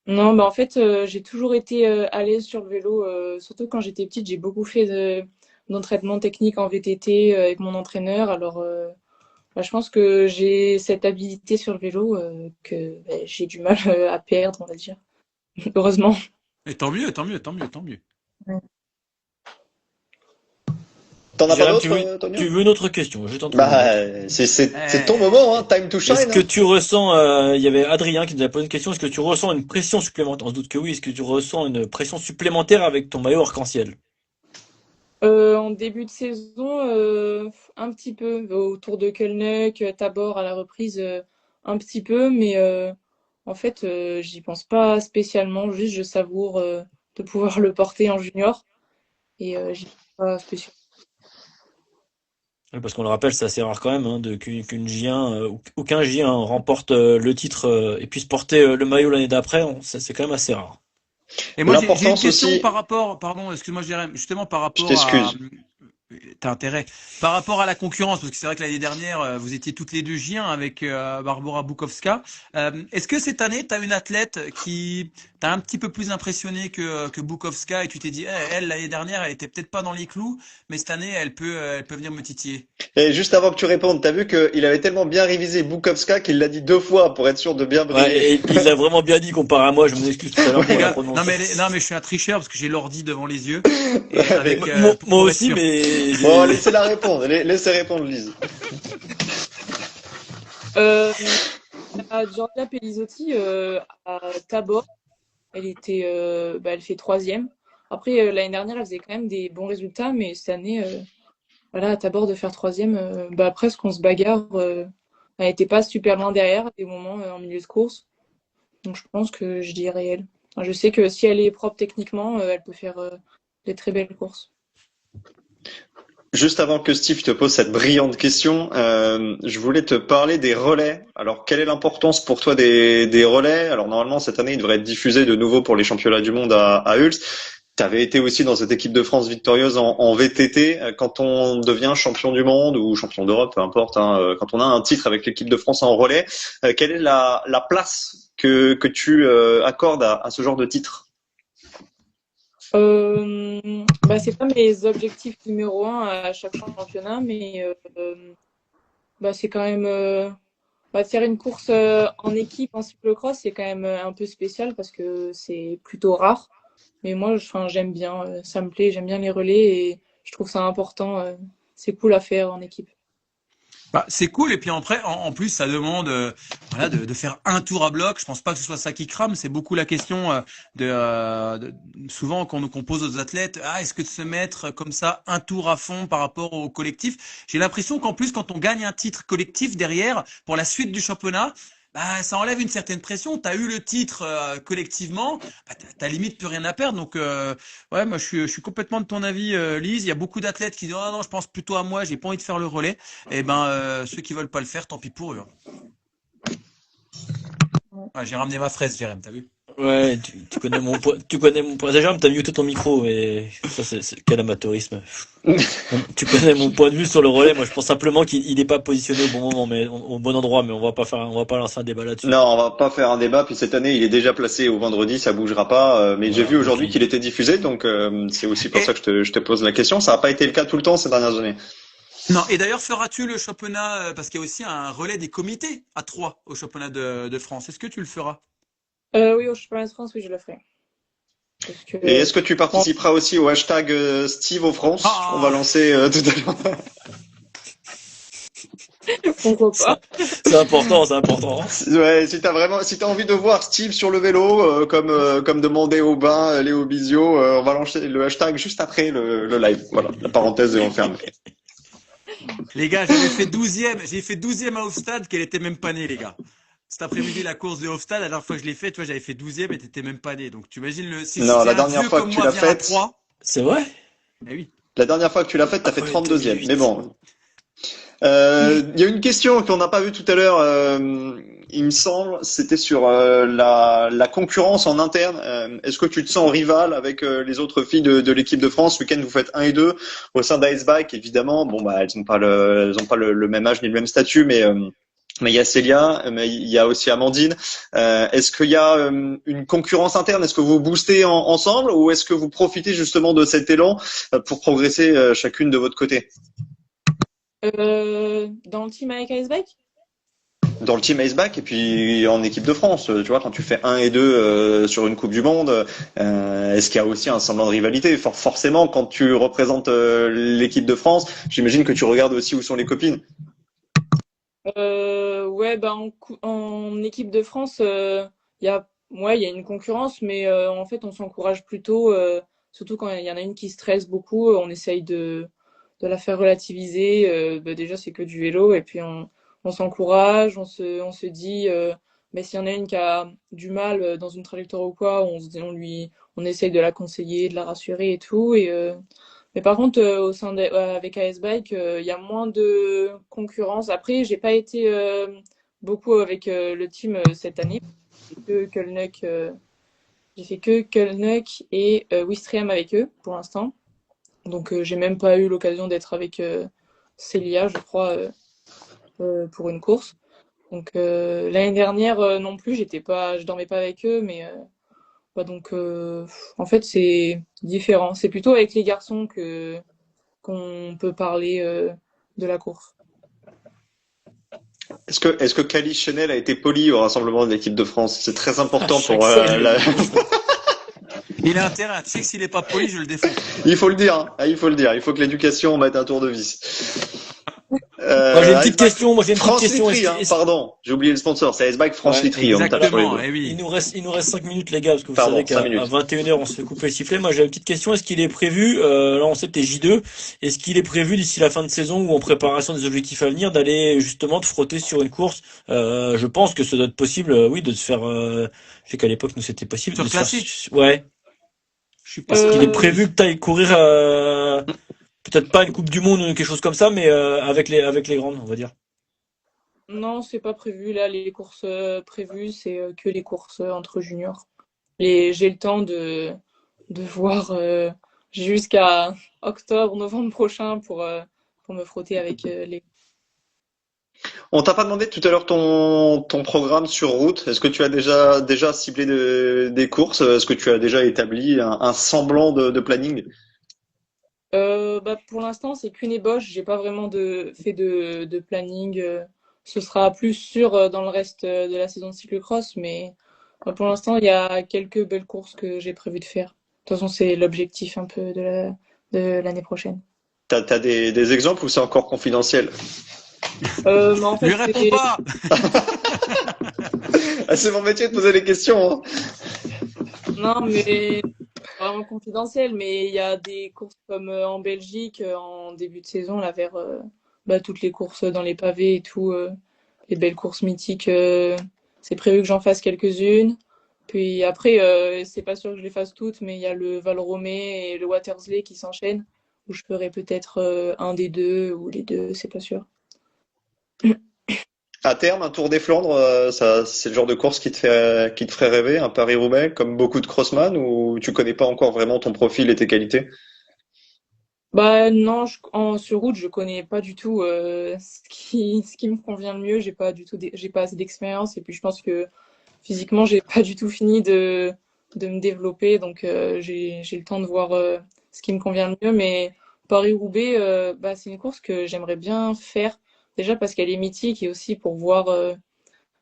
Non, bah en fait, j'ai toujours été à l'aise sur le vélo, surtout quand j'étais petite, j'ai beaucoup fait d'entraînement technique en VTT avec mon entraîneur. Alors, bah, je pense que j'ai cette habilité sur le vélo que bah, j'ai du mal à perdre, on va dire. Heureusement. Et tant mieux, tant mieux, tant mieux, tant mieux. Ouais. T'en as pas Jérém, d'autres, Tonio? tu veux une autre question? Je t'en trouve une autre. Bah, c'est ton Eh, moment, hein. Time to Est-ce shine, que hein. tu ressens, il y avait Adrien qui nous a posé une question, est-ce que tu ressens une pression supplémentaire? On se doute que oui, est-ce que tu ressens une pression supplémentaire avec ton maillot arc-en-ciel? En début de saison, un petit peu. Autour de Kölnec, Tabor à la reprise, un petit peu, mais en fait, j'y pense pas spécialement. Juste, je savoure de pouvoir le porter en junior et j'y pense pas spécialement. Oui, parce qu'on le rappelle, c'est assez rare quand même hein, qu'une J1 ou qu'un J1 remporte le titre et puisse porter le maillot l'année d'après. C'est quand même assez rare. Et moi, j'ai une L'importance question aussi, par rapport, pardon, excuse-moi, Jérém, justement par je rapport à, t'excuse. t'as intérêt, par rapport à la concurrence, parce que c'est vrai que l'année dernière, vous étiez toutes les deux J1 avec Barbara Bukowska. Est-ce que cette année, tu as une athlète qui t'a un petit peu plus impressionné que Bukowska et tu t'es dit, elle, l'année dernière, elle était peut-être pas dans les clous, mais cette année, elle peut venir me titiller. Et juste avant que tu répondes, t'as vu qu'il avait tellement bien révisé Bukowska qu'il l'a dit 2 fois pour être sûr de bien briller. Ouais, et il l'a vraiment bien dit comparé à moi. Je m'excuse tout à l'heure Les pour la gars, non prononce. mais, non mais je suis un tricheur parce que j'ai l'ordi devant les yeux et Mais- avec, Moi pour être aussi, sûr. mais Bon, laissez-la répondre. Laissez répondre, Lise. Euh, Giorgia Pellizotti à Tabor, elle fait troisième. Après, l'année dernière, elle faisait quand même des bons résultats, mais cette année, voilà, à Tabor de faire troisième, presque on se bagarre. Elle n'était pas super loin derrière à des moments en milieu de course. Donc je pense que je dirais elle. Enfin, je sais que si elle est propre techniquement, elle peut faire des très belles courses. Juste avant que Steve te pose cette brillante question, je voulais te parler des relais. Alors, quelle est l'importance pour toi des relais? Alors, normalement, cette année, il devrait être diffusé de nouveau pour les championnats du monde à Hulst. Tu avais été aussi dans cette équipe de France victorieuse en VTT. Quand on devient champion du monde ou champion d'Europe, peu importe, hein, quand on a un titre avec l'équipe de France en relais, quelle est la place que tu accordes à ce genre de titre? C'est pas mes objectifs numéro un à chaque championnat, mais c'est quand même de faire une course en équipe en cyclocross, c'est quand même un peu spécial parce que c'est plutôt rare. Mais moi, j'aime bien, ça me plaît, j'aime bien les relais et je trouve ça important. C'est cool à faire en équipe. Bah, c'est cool et puis après en plus ça demande voilà de faire un tour à bloc. Je pense pas que ce soit ça qui crame. C'est beaucoup la question souvent qu'on pose aux athlètes. Ah, est-ce que de se mettre comme ça un tour à fond par rapport au collectif? J'ai l'impression qu'en plus quand on gagne un titre collectif derrière pour la suite du championnat, bah ça enlève une certaine pression. T'as eu le titre collectivement, bah, t'as limite plus rien à perdre. Donc ouais, moi je suis complètement de ton avis, Lise. Il y a beaucoup d'athlètes qui disent ah non, je pense plutôt à moi. J'ai pas envie de faire le relais. Eh ben, ceux qui veulent pas le faire, tant pis pour eux, hein. Ouais, j'ai ramené ma fraise, Jérém, t'as vu? ouais, tu connais mon point. Tu connais mon point. Déjà, t'as muté ton micro, mais ça, quel amateurisme. Tu connais mon point de vue sur le relais. Moi, je pense simplement qu'il n'est pas positionné au bon moment, mais au bon endroit. Mais on va pas lancer un débat là-dessus. Non, on va pas faire un débat. Puis cette année, il est déjà placé au vendredi, ça bougera pas. Mais j'ai Voilà, vu aujourd'hui fini. qu'il était diffusé, donc c'est aussi pour Et ça que je te pose la question. Ça n'a pas été le cas tout le temps ces dernières années. non, et d'ailleurs, feras-tu le championnat, parce qu'il y a aussi un relais des comités à 3 au championnat de France. Est-ce que tu le feras? Oui, au championnat de France, oui, je le ferai. Parce que, Et est-ce que tu bon, participeras aussi au hashtag Steve au France qu'on va Ah, lancer tout à l'heure? pourquoi pas. C'est important, c'est important. Ouais, si t'as envie de voir Steve sur le vélo, comme demandé Aubin, Léo Bizio, on va lancer le hashtag juste après le live. Voilà, la parenthèse est enfermée. les gars, j'ai fait 12e à Hofstade, qu'elle était même pas née, les gars. Cet après-midi, la course de Hofstade, la dernière fois que je l'ai faite, tu vois, j'avais fait 12e et t'étais même pas né. Donc, tu imagines Non, si la un dernière vieux fois que comme tu moi l'as vient à faite, 3, C'est vrai? eh oui. la dernière fois que tu l'as faite, t'as fait Ouais, 32e. Mais 2008. bon, il y a une question qu'on n'a pas vue tout à l'heure, il me semble, c'était sur la concurrence en interne. Est-ce que tu te sens rival avec les autres filles de l'équipe de France? Ce week-end, vous faites 1 et 2 au sein d'Ice Bike, évidemment. Bon, bah, elles ont pas le même âge ni le même statut, mais il y a Célia, mais il y a aussi Amandine. Est-ce qu'il y a une concurrence interne? Est-ce que vous boostez ensemble ou est-ce que vous profitez justement de cet élan pour progresser chacune de votre côté? Dans le team avec Icebike? Dans le team Aceback et puis en équipe de France, tu vois, quand tu fais 1 et 2 sur une Coupe du Monde, est-ce qu'il y a aussi un semblant de rivalité? Forcément, quand tu représentes l'équipe de France, j'imagine que tu regardes aussi où sont les copines. Ouais, en équipe de France, il y a une concurrence, mais en fait, on s'encourage plutôt, surtout quand il y en a une qui stresse beaucoup, on essaye de la faire relativiser. Déjà, c'est que du vélo, et puis on s'encourage, on se dit, s'il y en a une qui a du mal dans une trajectoire ou quoi, on essaye de la conseiller, de la rassurer et tout. Mais par contre, avec AS Bike, il y a moins de concurrence. Après, j'ai pas été beaucoup avec le team cette année. C'est que Kölnec J'ai fait que Kölnök et Ouistreham avec eux pour l'instant. Donc j'ai même pas eu l'occasion d'être avec Célia, je crois, pour une course. Donc l'année dernière non plus, je dormais pas avec eux, mais donc en fait c'est différent. C'est plutôt avec les garçons qu'on peut parler de la course. Est-ce que Cali Chanel a été poli au rassemblement de l'équipe de France? C'est très important chaque pour semaine. Il a intérêt. Tu sais que s'il est pas poli, je le défonce. Il faut le dire, hein. Ah, il faut le dire. Il faut que l'éducation mette un tour de vis. Moi j'ai une petite question. France Litry, hein, pardon. J'ai oublié le sponsor. C'est Icebike France Ouais, Litry. On tape sur les Exactement. doigts. Eh oui. Il nous reste 5 minutes les gars, parce que vous Pardon, savez 5 qu'à minutes. 21h on se fait couper le sifflet. Moi j'ai une petite question, est-ce qu'il est prévu, là on sait que t'es J2, est-ce qu'il est prévu d'ici la fin de saison ou en préparation des objectifs à venir d'aller justement te frotter sur une course? Je pense que ça doit être possible, oui, de se faire, je sais qu'à l'époque nous c'était possible. Sur de se faire- classique. Ouais. Je suis pas Est-ce sûr. qu'il est prévu que t'ailles courir, peut-être pas une Coupe du Monde ou quelque chose comme ça, mais avec les grandes, on va dire. Non, c'est pas prévu. Là, les courses prévues, c'est que les courses entre juniors. Et j'ai le temps de voir jusqu'à octobre, novembre prochain pour me frotter avec les. On t'a pas demandé tout à l'heure ton programme sur route. Est-ce que tu as déjà ciblé des courses? Est-ce que tu as déjà établi un semblant de planning? Pour l'instant, c'est qu'une ébauche. J'ai pas vraiment fait de planning. Ce sera plus sûr dans le reste de la saison de cyclocross, mais pour l'instant, il y a quelques belles courses que j'ai prévu de faire. De toute façon, c'est l'objectif un peu de l'année prochaine. T'as des exemples ou c'est encore confidentiel? Mais en fait, Lui réponds pas. Ah, c'est mon métier de poser des questions, hein. Non, mais vraiment confidentiel. Mais il y a des courses comme en Belgique en début de saison, là, vers toutes les courses dans les pavés et tout, les belles courses mythiques. C'est prévu que j'en fasse quelques-unes. Puis après, c'est pas sûr que je les fasse toutes, mais il y a le Val-Romé et le Watersley qui s'enchaînent, où je ferai peut-être un des deux ou les deux, c'est pas sûr. À terme, un Tour des Flandres, ça, c'est le genre de course qui te ferait rêver, un Paris-Roubaix, comme beaucoup de crossman, ou tu connais pas encore vraiment ton profil et tes qualités? Bah non, sur route, je connais pas du tout ce qui me convient le mieux. J'ai pas assez d'expérience et puis je pense que physiquement, j'ai pas du tout fini de me développer, donc j'ai le temps de voir ce qui me convient le mieux. Mais Paris-Roubaix, c'est une course que j'aimerais bien faire, déjà parce qu'elle est mythique et aussi pour voir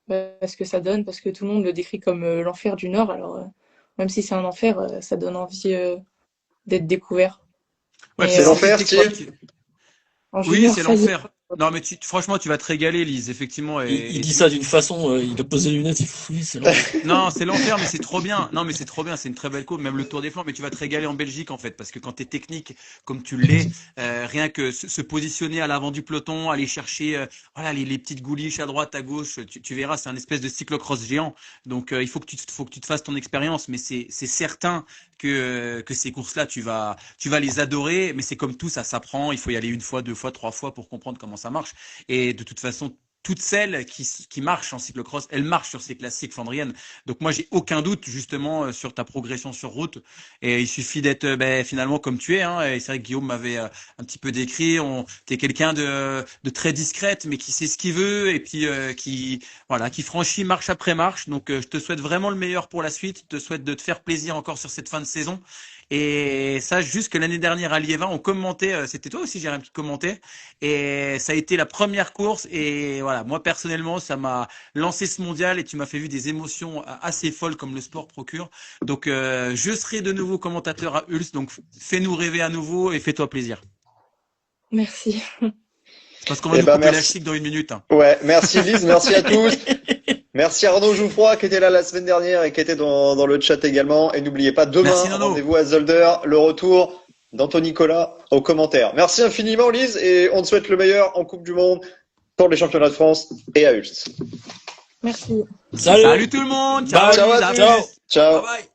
ce que ça donne, parce que tout le monde le décrit comme l'enfer du Nord. Alors même si c'est un enfer, ça donne envie d'être découvert. Ouais, Mais, C'est l'enfer, c'était quoi Steve? en Oui, junior, c'est ça y est. l'enfer. Non, mais franchement, tu vas te régaler, Lise, effectivement. Il dit ça d'une façon, il a posé les lunettes, il fout, c'est long. Non, c'est l'enfer, mais c'est trop bien. Non, mais c'est trop bien. C'est une très belle course, même le Tour des Flandres. Mais tu vas te régaler en Belgique, en fait, parce que quand t'es technique, comme tu l'es, rien que se positionner à l'avant du peloton, aller chercher, voilà, les petites gouliches à droite, à gauche, tu verras, c'est un espèce de cyclocross géant. Donc, il faut que tu te fasses ton expérience. Mais c'est certain que ces courses-là, tu vas les adorer. Mais c'est comme tout, ça s'apprend. Il faut y aller une fois, 2 fois, 3 fois pour comprendre comment ça marche. Et de toute façon, toutes celles qui marchent en cyclocross, elles marchent sur ces classiques flandriennes. Donc moi, j'ai aucun doute justement sur ta progression sur route. Et il suffit d'être finalement comme tu es. Hein. Et c'est vrai que Guillaume m'avait un petit peu décrit. T'es quelqu'un de très discrète, mais qui sait ce qu'il veut et puis qui franchit marche après marche. Donc je te souhaite vraiment le meilleur pour la suite. Je te souhaite de te faire plaisir encore sur cette fin de saison. Et ça, juste que l'année dernière à Liévin, on commentait, c'était toi aussi, Jérémy, qui commentait, et ça a été la première course, et voilà, moi personnellement, ça m'a lancé ce mondial, et tu m'as fait vivre des émotions assez folles comme le sport procure. Donc, je serai de nouveau commentateur à Ulst, donc fais-nous rêver à nouveau et fais-toi plaisir. Merci. Parce qu'on va nous couper la chic dans 1 minute. Hein. Ouais, merci Lise, merci à tous. Merci Arnaud Jouffroy qui était là la semaine dernière et qui était dans le chat également. Et n'oubliez pas, demain, rendez-vous à Zolder, le retour d'Anthony Nicolas aux commentaires. Merci infiniment Lise et on te souhaite le meilleur en Coupe du Monde pour les championnats de France et à Ulst. Merci. Salut tout le monde. Ciao. Ciao à tous. Ciao. Bye bye.